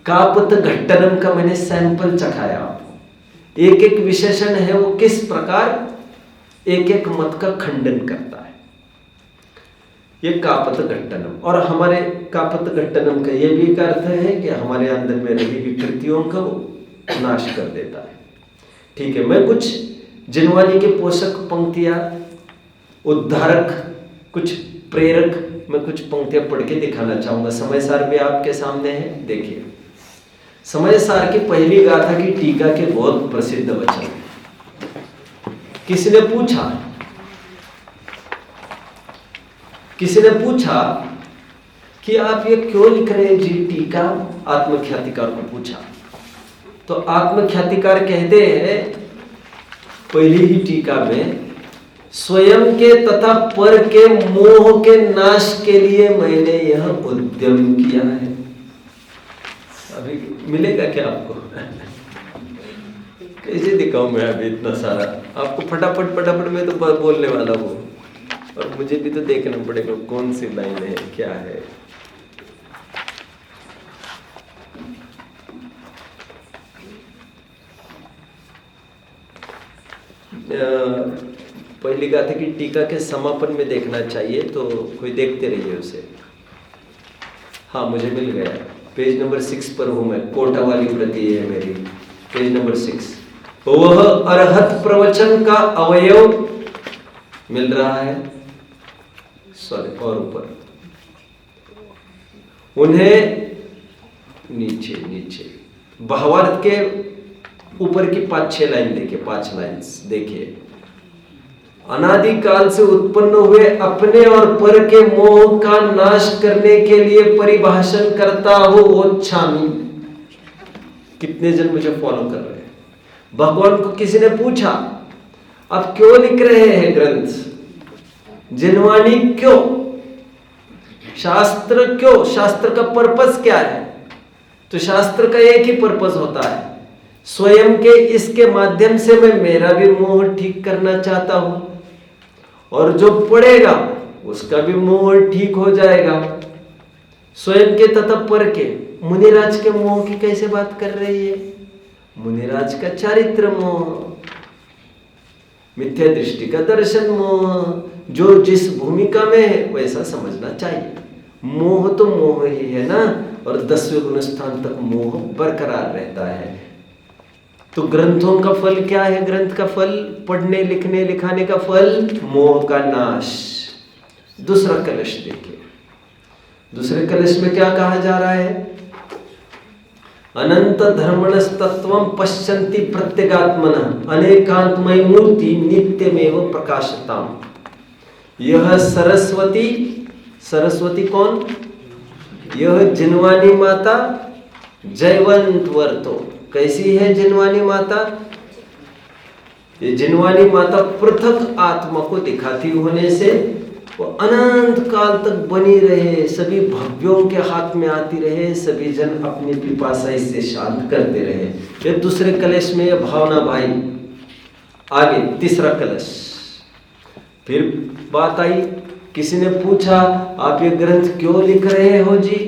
कापत घट्टनम का मैंने सैंपल चखाया आपको। एक एक विशेषण है वो किस प्रकार एक एक मत का खंडन करता है। ये कापत घट्टनम, और हमारे कापत घट्टनम का यह भी एक अर्थ है कि हमारे अंदर में रही विकृतियों का वो नाश कर देता है। ठीक है, मैं कुछ जिनवानी के पोषक पंक्तियां, उद्धारक, कुछ प्रेरक, मैं कुछ पंक्तियां पढ़ के दिखाना चाहूंगा। समय सार भी आपके सामने है, देखिए। समय सार की पहली गाथा की टीका के बहुत प्रसिद्ध वचन। किसी ने पूछा कि आप ये क्यों लिख रहे हैं जी टीका? आत्मख्यातिकार को पूछा तो आत्मख्यातिकार कहते हैं पहली ही टीका में स्वयं के तथा पर के मोह के नाश के लिए मैंने यह उद्यम किया है। अभी मिलेगा क्या आपको? कैसे दिखाऊं मैं अभी इतना सारा आपको? फटाफट फटाफट मैं तो बोलने वाला हूँ, और मुझे भी तो देखना पड़ेगा कौन सी लाइन है, क्या है। पहली बात है कि टीका के समापन में देखना चाहिए, तो कोई देखते रहिए उसे। हाँ, मुझे मिल गया, पेज नंबर 6 पर हूं मैं, कोटा वाली प्रति है मेरी, पेज नंबर 6। वह अरहत प्रवचन का अवयव मिल रहा है, सॉरी, और ऊपर उन्हें नीचे नीचे भावार्थ के ऊपर की 5-6 लाइन देखिए, 5 लाइन्स देखिए। अनादिकाल से उत्पन्न हुए अपने और पर के मोह का नाश करने के लिए परिभाषण करता हो वो छामी। कितने जन मुझे फॉलो कर रहे हैं? भगवान को किसी ने पूछा, आप क्यों लिख रहे हैं ग्रंथ, जिनवाणी क्यों, शास्त्र क्यों, शास्त्र का पर्पस क्या है? तो शास्त्र का एक ही पर्पस होता है, स्वयं के इसके माध्यम से मैं मेरा भी मोह ठीक करना चाहता हूं, और जो पढ़ेगा उसका भी मोह ठीक हो जाएगा। स्वयं के तथा पर के, मुनिराज के मोह की कैसे बात कर रही है? मुनिराज का चारित्र मोह, मिथ्या दृष्टि का दर्शन मोह, जो जिस भूमिका में है वैसा समझना चाहिए। मोह तो मोह ही है ना, और 10वें गुण स्थान तक मोह बरकरार रहता है। तो ग्रंथों का फल क्या है? ग्रंथ का फल, पढ़ने लिखने लिखाने का फल, मोह का नाश। दूसरा कलश देखिए, दूसरे कलश में क्या कहा जा रहा है? अनंत धर्मणस्तत्वं पश्यन्ति प्रत्यगात्मनः अनेकांतमयी मूर्ति नित्यमेव प्रकाशताम्। यह सरस्वती, सरस्वती कौन? यह जिनवानी माता जयवंत वर्तो। कैसी है जिनवानी माता? ये जिनवानी माता पृथक आत्मा को दिखाती होने से वो अनंत काल तक बनी रहे, सभी भव्यों के हाथ में आती रहे, सभी जन अपनी पिपासा इससे शांत करते रहे। ये दूसरे कलश में ये भावना भाई। आगे तीसरा कलश, फिर बात आई, किसी ने पूछा आप ये ग्रंथ क्यों लिख रहे हो जी?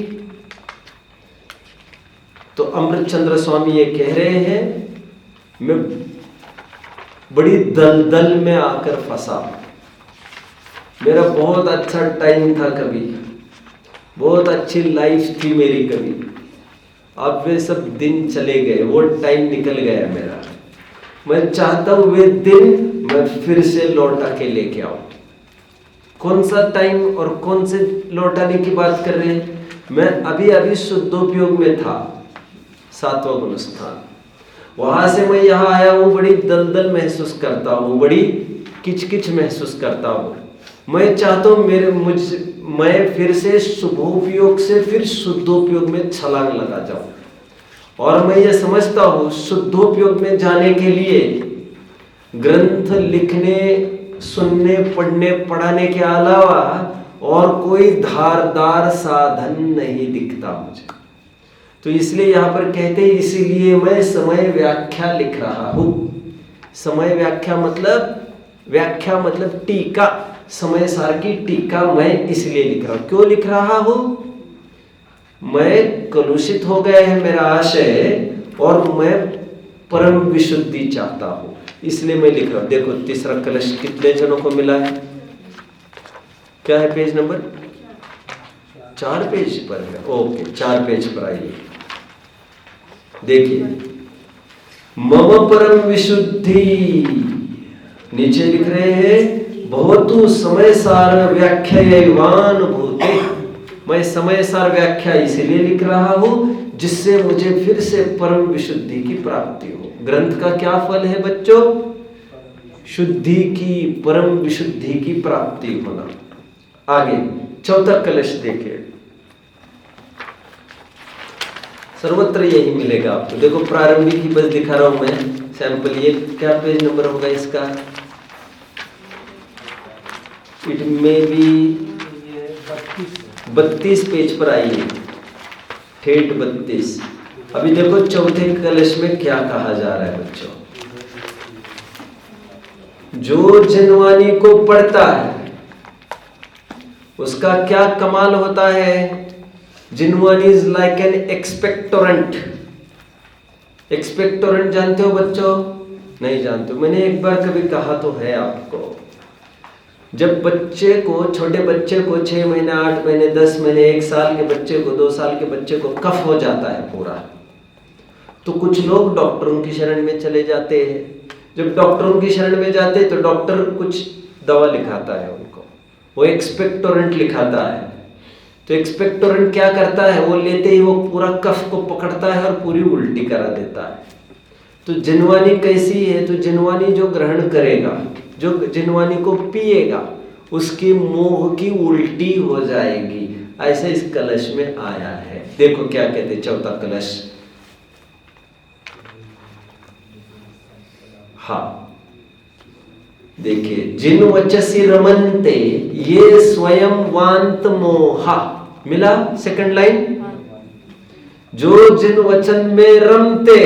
तो अमृतचंद्र स्वामी ये कह रहे हैं, मैं बड़ी दलदल में आकर फंसा, मेरा बहुत अच्छा टाइम था कभी, बहुत अच्छी लाइफ थी मेरी कभी, अब वे सब दिन चले गए, वो टाइम निकल गया मेरा। मैं चाहता हूं वे दिन मैं फिर से लौटा के लेके आऊं। कौन सा टाइम और कौन से लौटाने की बात कर रहे हैं? मैं अभी अभी शुद्धोपयोग में था, 7वां गुण स्थान, वहां से मैं यहाँ आया हूँ, बड़ी दलदल महसूस करता हूँ, बड़ी किचकिच महसूस करता हूँ। मैं चाहता हूँ मैं फिर से शुभोपयोग से फिर शुद्धोपयोग में छलांग लगा जाऊं। और मैं ये समझता हूँ शुद्धोपयोग में जाने के लिए ग्रंथ लिखने, सुनने, पढ़ने, पढ़ाने के अलावा और कोई धारदार साधन नहीं दिखता मुझे। तो इसलिए यहाँ पर कहते हैं, इसीलिए मैं समय व्याख्या लिख रहा हूँ। समय व्याख्या मतलब टीका, समय सार की टीका मैं इसलिए लिख रहा हूं। क्यों लिख रहा हूं? मैं कलुषित हो गया है मेरा आशय, और मैं परम विशुद्धि चाहता हूं, इसलिए मैं लिख रहा हूं। देखो तीसरा कलश कितने जनों को मिला है? क्या है? पेज नंबर 4 पेज पर है। ओके, 4 पेज पर आइए, देखिए। मम परम विशुद्धि, नीचे लिख रहे हैं, भवतु समय सार व्याख्यावान भूते। मैं समय सार व्याख्या इसलिए लिख रहा हूं जिससे मुझे फिर से परम विशुद्धि की प्राप्ति हो। ग्रंथ का क्या फल है बच्चों? शुद्धि की, परम विशुद्धि की प्राप्ति होना। आगे चौथा कलश देखिए, सर्वत्र यही मिलेगा आपको। देखो प्रारंभिक ही बस दिखा रहा हूं मैं, सैंपल। ये क्या पेज नंबर होगा इसका? इट मे बी 32 पेज पर आइए, ठेठ 32। अभी देखो चौथे कलश में क्या कहा जा रहा है बच्चों। जो जिनवानी को पढ़ता है उसका क्या कमाल होता है। Jinvani is like an expectorant. Expectorant जानते हो बच्चों? नहीं जानते? मैंने एक बार कभी कहा तो है आपको। जब बच्चे को, छोटे बच्चे को 6 महीने, 8 महीने, 10 महीने, 1 साल के बच्चे को, 2 साल के बच्चे को कफ हो जाता है पूरा, तो कुछ लोग डॉक्टरों की शरण में चले जाते हैं। जब डॉक्टरों की शरण में जाते हैं तो डॉक्टर कुछ दवा लिखाता है उनको, वो एक्सपेक्टोरेंट लिखाता है। तो एक्सपेक्टोरेंट क्या करता है, वो लेते ही वो पूरा कफ को पकड़ता है और पूरी उल्टी करा देता है। तो जिनवानी कैसी है? तो जिनवानी जो ग्रहण करेगा, जो जिनवानी को पिएगा, उसकी मोह की उल्टी हो जाएगी। ऐसा इस कलश में आया है। देखो क्या कहते, चौथा कलश। हाँ देखिए, जिन वचसी रमनते ये स्वयं वांत मोहा। मिला सेकंड लाइन। जो जिन वचन में रमते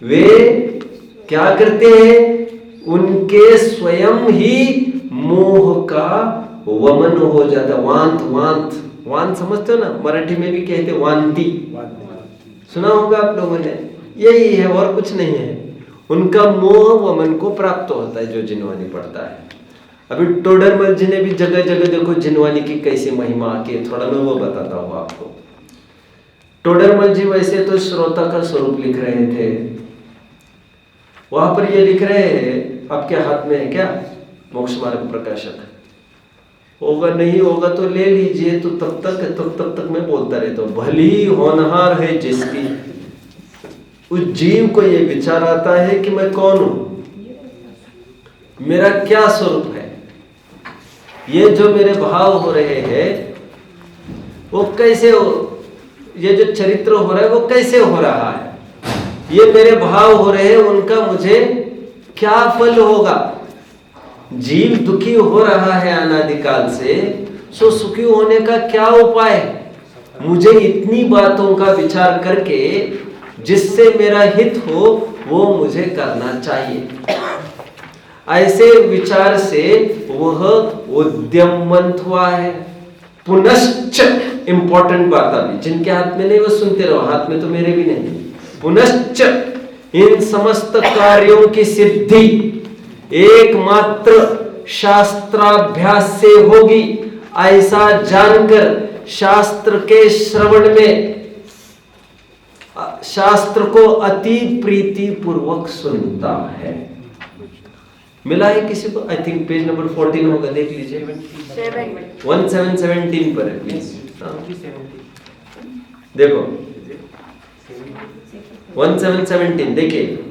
वे क्या करते हैं, उनके स्वयं ही मोह का वमन हो जाता। वांत, वांत, वांत समझते हो ना? मराठी में भी कहते वांती, सुना होगा आप लोगों ने। यही है और कुछ नहीं है। उनका मोह वमन को प्राप्त होता है जो जिनवानी पढ़ता है। अभी टोडरमल जी ने भी जगह जगह देखो जिनवानी की कैसी महिमा आती है, थोड़ा मैं वो बताता हूँ आपको। टोडरमल जी वैसे तो श्रोता का स्वरूप लिख रहे थे, वहां पर ये लिख रहे हैं, आपके हाथ में है क्या मोक्ष मार्ग प्रकाशक? होगा, नहीं होगा तो ले लीजिए। तो तब तक मैं बोलता रहता हूँ। भली होनहार है जिसकी, उस जीव को ये विचार आता है कि मैं कौन हूं, मेरा क्या स्वरूप है, ये जो मेरे भाव हो रहे हैं वो कैसे हो, ये जो चरित्र हो रहा है वो कैसे हो रहा है, ये मेरे भाव हो रहे हैं, उनका मुझे क्या फल होगा। जीव दुखी हो रहा है अनादिकाल से, सो सुखी होने का क्या उपाय है? मुझे इतनी बातों का विचार करके जिससे मेरा हित हो वो मुझे करना चाहिए। ऐसे विचार से वह उद्यमवंत हुआ है। पुनश्च, इंपॉर्टेंट बात अभी, जिनके हाथ में नहीं वो सुनते रहो, हाथ में तो मेरे भी नहीं। पुनश्च इन समस्त कार्यों की सिद्धि एकमात्र शास्त्राभ्यास से होगी, ऐसा जानकर शास्त्र के श्रवण में, शास्त्र को अति प्रीति पूर्वक सुनता है। मिला है किसी को? आई थिंक पेज नंबर 14 होगा, देख लीजिए। 1717 पर है प्लीज। देखो 1717 देखिए।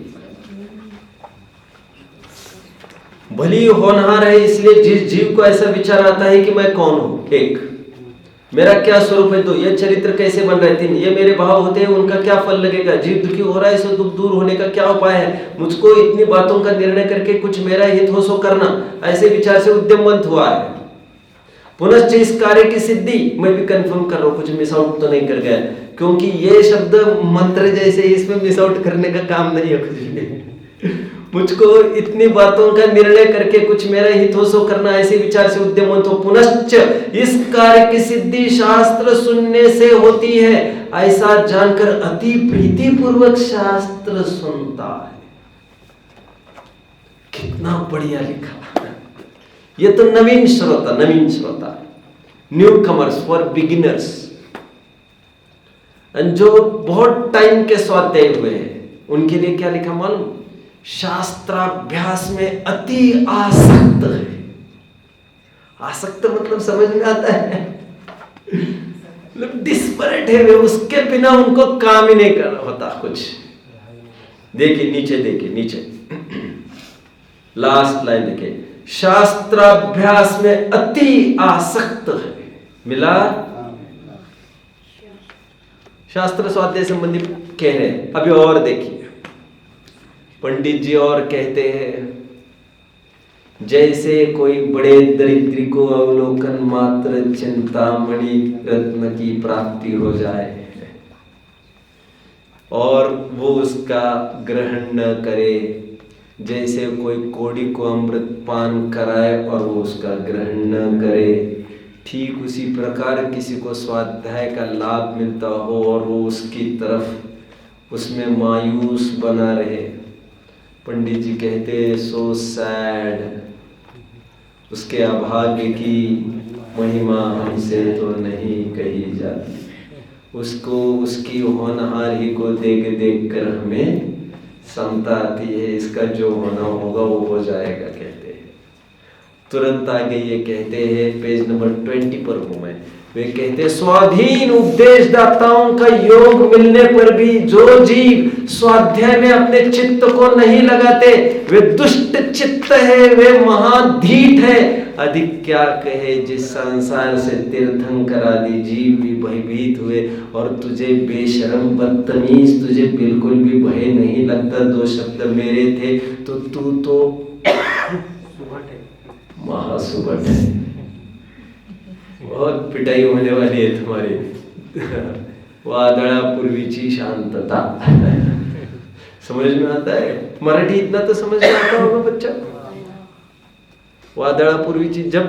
भली होनहार है इसलिए जिस जीव को ऐसा विचार आता है कि मैं कौन हूं, एक मेरा क्या स्वरूप है, तो ये चरित्र कैसे बन रहे थे, ये मेरे भाव होते हैं, उनका क्या फल लगेगा, जीव दुखी हो रहा है सो दुख दूर होने का क्या उपाय है, मुझको इतनी बातों का निर्णय करके कुछ मेरा हित हो सो करना, ऐसे विचार से उद्यमवंत हुआ है। पुनश्च इस कार्य की सिद्धि, मैं भी कंफर्म कर रहा हूं कुछ मिस आउट तो नहीं कर गया, क्योंकि ये शब्द मंत्र जैसे, इसमें मिस आउट करने का काम नहीं है कुछ भी। मुझको इतनी बातों का निर्णय करके कुछ मेरा हित हो सो करना, ऐसे विचार से उद्यमवंत हो। पुनश्च इस कार्य की सिद्धि शास्त्र सुनने से होती है, ऐसा जानकर अति प्रीति पूर्वक शास्त्र सुनता है। कितना बढ़िया लिखा। ये तो नवीन श्रोता, न्यू कमर्स, फॉर बिगिनर्स, जो बहुत टाइम के स्वाध्याय हुए हैं उनके लिए क्या लिखा मालूम? शास्त्राभ्यास में अति आसक्त है। आसक्त मतलब समझ में आता है, मतलब डिस्परेट है वे, उसके बिना उनको काम ही नहीं करना होता कुछ। देखिए नीचे लास्ट लाइन देखिए, शास्त्राभ्यास में अति आसक्त है। मिला? शास्त्र स्वाध्याय संबंधी कह रहे हैं। अभी और देखिए, पंडित जी और कहते हैं जैसे कोई बड़े दरिद्री को अवलोकन मात्र चिंतामणि रत्न की प्राप्ति हो जाए और वो उसका ग्रहण न करे, जैसे कोई कोड़ी को अमृत पान कराए और वो उसका ग्रहण न करे, ठीक उसी प्रकार किसी को स्वाध्याय का लाभ मिलता हो और वो उसकी तरफ उसमें मायूस बना रहे। पंडित जी कहते सो सैड, उसके अभाग्य की महिमा हमसे तो नहीं कही जाती। उसको उसकी होनहारी को देख देख कर हमें समता आती है, इसका जो होना होगा वो हो जाएगा कहते हैं। तुरंत आगे ये कहते हैं, पेज नंबर 20 पर हूं मैं, वे कहते स्वाधीन उपदेशदाताओं का योग मिलने पर भी जो जीव स्वाध्याय में अपने चित्त को नहीं लगाते वे दुष्ट चित्त है, वे महाधीठ है। अधिक क्या कहे, जिस संसार से तीर्थंकर आदि जीव भी भयभीत हुए और तुझे बेशरम बदतमीज, तुझे बिल्कुल भी भय नहीं लगता, 2 शब्द मेरे थे तो तू तो महासुबट है। बहुत पिटाई होने वाली है तुम्हारी। वादळा पूर्वीची शांतता। समझ में आता है? मराठी इतना तो समझ में आता होगा बच्चा। वादळा पूर्वीची, जब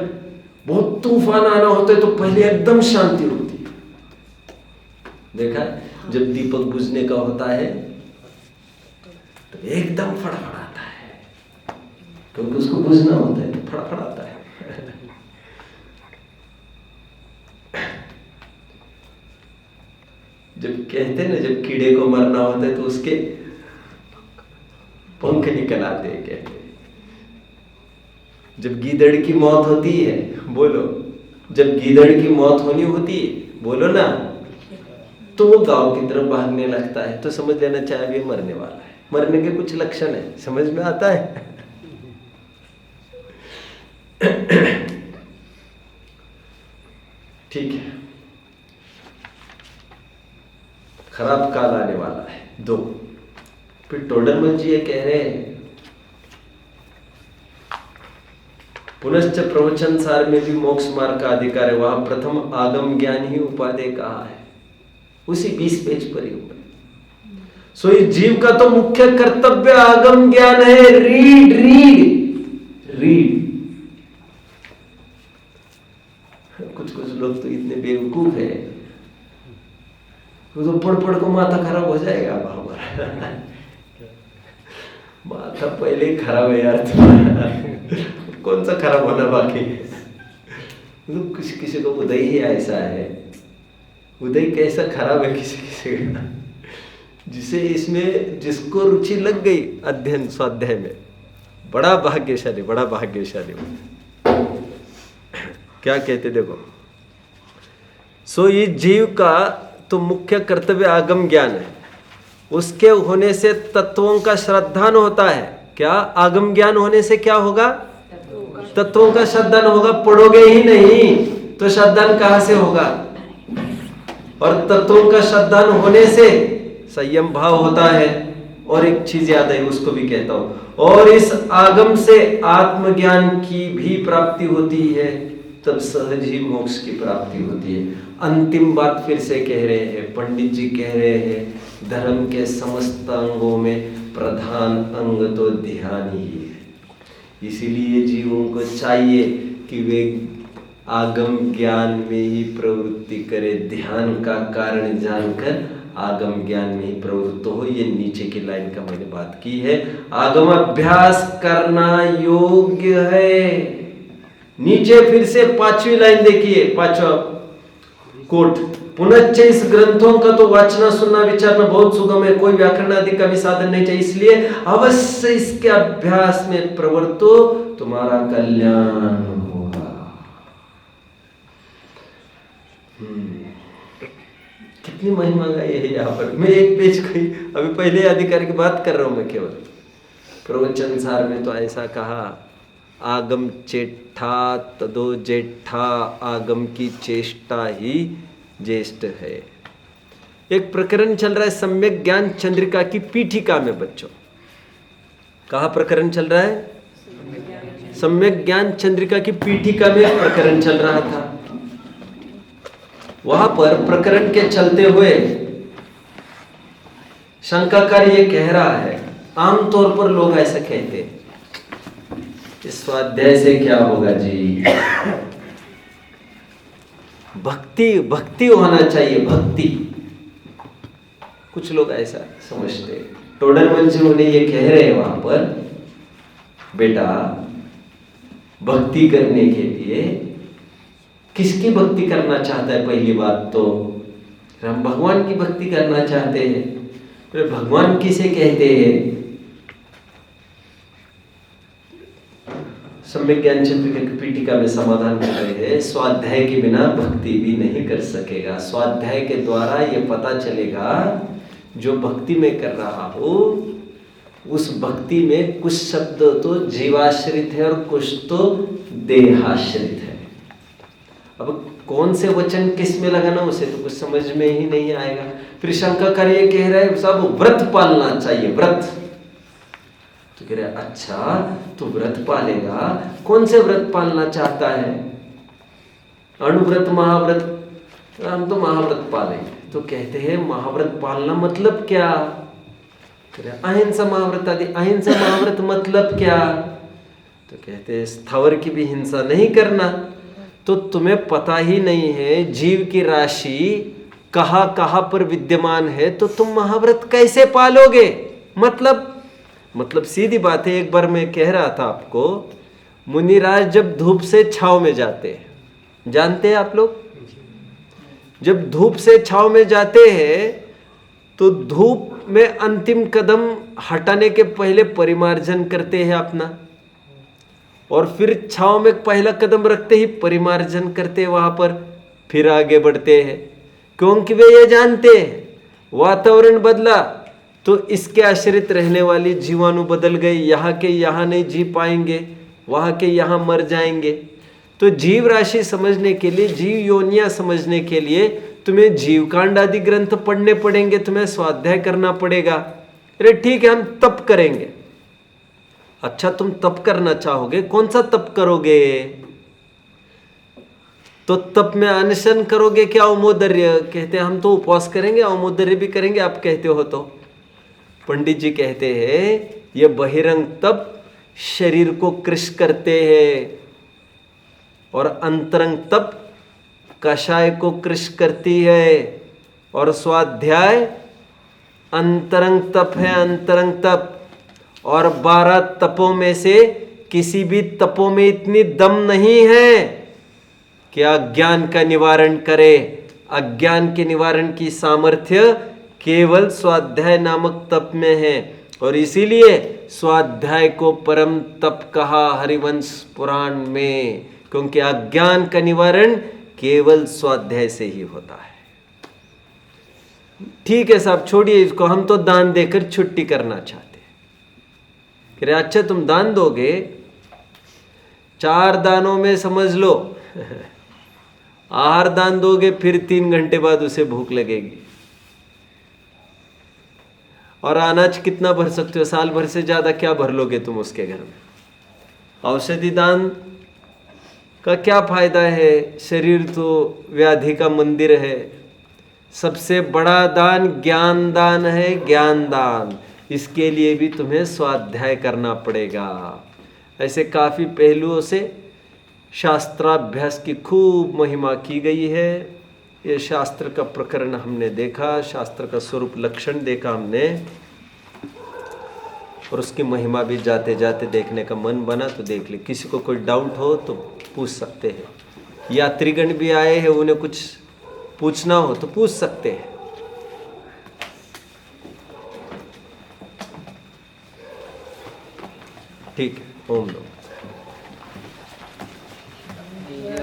बहुत तूफान आना होता है तो पहले एकदम शांति होती है। देखा, जब दीपक बुझने का होता है तो एकदम फड़फड़ाता है, क्योंकि उसको बुझना होता है तो फड़फड़ाता है। जब कहते हैं ना, जब कीड़े को मरना होता है तो उसके पंख निकल आते हैं, कहते हैं। जब गीदड़ की मौत होती है, बोलो, जब गीदड़ की मौत होनी होती है, बोलो ना, तो वो गांव की तरफ भागने लगता है, तो समझ लेना चाहिए ये मरने वाला है। मरने के कुछ लक्षण है, समझ में आता है? ठीक है, खराब काल आने वाला है। 2, फिर टोडरमल जी ये कह रहे हैं, पुनश्च प्रवचन सार में भी मोक्ष मार्ग का अधिकार है, वहां प्रथम आगम ज्ञान ही उपादेय कहा है, उसी 20 पेज पर ही हुआ। सो इस जीव का तो मुख्य कर्तव्य आगम ज्ञान है। Read read read. कुछ कुछ लोग तो इतने बेवकूफ है, वो तो पढ़ पढ़ को माथा खराब हो जाएगा हमारा। माथा पहले ही खराब है यार तुम्हारा, कौन सा खराब होना बाकी है? तो किसी को उदय ही ऐसा है, उदय कैसा खराब है किसी किसी का, जिसे इसमें जिसको रुचि लग गई अध्ययन स्वाध्याय में, बड़ा भाग्यशाली, बड़ा भाग्यशाली। क्या कहते देखो, सो ये जीव का तो मुख्य कर्तव्य आगम ज्ञान है, उसके होने से तत्वों का श्रद्धान होता है। क्या आगम ज्ञान होने से क्या होगा? तत्वों का श्रद्धान होगा। पढ़ोगे ही नहीं तो श्रद्धान कहां से होगा? और तत्वों का श्रद्धान होने से संयम भाव होता है। और एक चीज याद है, उसको भी कहता हूं, और इस आगम से आत्मज्ञान की भी प्राप्ति होती है, तब सहज ही मोक्ष की प्राप्ति होती है। अंतिम बात फिर से कह रहे हैं पंडित जी, कह रहे हैं धर्म के समस्त अंगों में प्रधान अंग तो ध्यान ही है। इसीलिए जीवों को चाहिए कि वे आगम ज्ञान में ही प्रवृत्ति करे, ध्यान का कारण जानकर आगम ज्ञान में ही प्रवृत्त हो। ये नीचे की लाइन का मैंने बात की है। आगम अभ्यास करना योग्य है। नीचे फिर से 5वीं लाइन देखिए, 5वां कोट, पुनश्च इस ग्रंथों का तो वाचना सुनना विचारना बहुत सुगम है, कोई व्याकरण आदि का भी साधन नहीं चाहिए, इसलिए अवश्य इसके अभ्यास में प्रवृत्त हो, तुम्हारा कल्याण होगा। कितनी महिमा गाई है यहाँ पर। मैं एक पेज कही, अभी पहले अधिकारी की बात कर रहा हूं मैं केवल। प्रवचन सार में तो ऐसा कहा, आगम चेष्टा तदो जेठा, आगम की चेष्टा ही ज्येष्ठ है। एक प्रकरण चल रहा है सम्यक ज्ञान चंद्रिका की पीठिका में बच्चों। कहाँ प्रकरण चल रहा है? सम्यक ज्ञान चंद्रिका की पीठिका में प्रकरण चल रहा था। वहां पर प्रकरण के चलते हुए शंकाकार ये कह रहा है, आमतौर पर लोग ऐसा कहते हैं, इस स्वाध्याय से क्या होगा जी, भक्ति होना चाहिए, भक्ति। कुछ लोग ऐसा समझते हैं। टोडरमल जी उन्हें ये कह रहे हैं वहां पर, बेटा भक्ति करने के लिए किसकी भक्ति करना चाहता है? पहली बात तो हम भगवान की भक्ति करना चाहते हैं। फिर भगवान किसे कहते हैं? सम्यक ज्ञान चंद्रिका की पीठिका में समाधान कर रहे हैं, स्वाध्याय के बिना भक्ति भी नहीं कर सकेगा। स्वाध्याय के द्वारा ये पता चलेगा जो भक्ति में कर रहा हो उस भक्ति में कुछ शब्द तो जीवाश्रित है और कुछ तो देहाश्रित है। अब कौन से वचन किस में लगाना उसे तो कुछ समझ में ही नहीं आएगा। फिर शंकाकार ये कह रहा है सब व्रत पालना चाहिए, व्रत। तो कह रहे अच्छा तो व्रत पालेगा, कौन से व्रत पालना चाहता है? अणुव्रत, महाव्रत, हम तो महाव्रत पालेंगे। तो कहते हैं महाव्रत पालना मतलब क्या? अहिंसा महाव्रत आदि। अहिंसा महाव्रत मतलब क्या? तो कहते हैं स्थावर की भी हिंसा नहीं करना। तो तुम्हें पता ही नहीं है जीव की राशि कहाँ कहाँ पर विद्यमान है, तो तुम महाव्रत कैसे पालोगे? मतलब सीधी बात है। एक बार मैं कह रहा था आपको, मुनिराज जब धूप से छांव में जाते हैं, जानते हैं आप लोग, जब धूप से छांव में जाते हैं तो धूप में अंतिम कदम हटाने के पहले परिमार्जन करते हैं अपना, और फिर छांव में पहला कदम रखते ही परिमार्जन करते हैं वहां पर, फिर आगे बढ़ते हैं। क्योंकि वे ये जानते हैं वातावरण बदला तो इसके आश्रित रहने वाली जीवाणु बदल गए, यहाँ के यहाँ नहीं जी पाएंगे, वहाँ के यहाँ मर जाएंगे। तो जीव राशि समझने के लिए, जीव योनियां समझने के लिए तुम्हें जीवकांड आदि ग्रंथ पढ़ने पड़ेंगे, तुम्हें स्वाध्याय करना पड़ेगा। अरे ठीक है हम तप करेंगे। अच्छा तुम तप करना चाहोगे, कौन सा तप करोगे? तो तप में अनशन करोगे क्या औमोदर्य? कहते हैं हम तो उपवास करेंगे, औमोदर्य भी करेंगे, आप कहते हो तो। पंडित जी कहते हैं ये बहिरंग तप शरीर को कृश करते हैं और अंतरंग तप कषाय को कृश करती है, और स्वाध्याय अंतरंग तप है, अंतरंग तप। और 12 तपों में से किसी भी तपों में इतनी दम नहीं है कि अज्ञान का निवारण करे। अज्ञान के निवारण की सामर्थ्य केवल स्वाध्याय नामक तप में है, और इसीलिए स्वाध्याय को परम तप कहा हरिवंश पुराण में, क्योंकि अज्ञान का निवारण केवल स्वाध्याय से ही होता है। ठीक है साहब छोड़िए इसको, हम तो दान देकर छुट्टी करना चाहते हैं। कह रहे अच्छा तुम दान दोगे, 4 दानों में समझ लो आहार दान दोगे, फिर 3 घंटे बाद उसे भूख लगेगी। और अनाज कितना भर सकते हो? साल भर से ज्यादा क्या भर लोगे तुम उसके घर में? औषधि दान का क्या फायदा है? शरीर तो व्याधि का मंदिर है। सबसे बड़ा दान ज्ञान दान है, ज्ञान दान। इसके लिए भी तुम्हें स्वाध्याय करना पड़ेगा। ऐसे काफी पहलुओं से शास्त्राभ्यास की खूब महिमा की गई है। ये शास्त्र का प्रकरण हमने देखा, शास्त्र का स्वरूप लक्षण देखा हमने, और उसकी महिमा भी जाते जाते देखने का मन बना तो देख ले। किसी को कोई डाउट हो तो पूछ सकते हैं। यात्रीगण भी आए हैं, उन्हें कुछ पूछना हो तो पूछ सकते हैं। ठीक है, ओम नमः।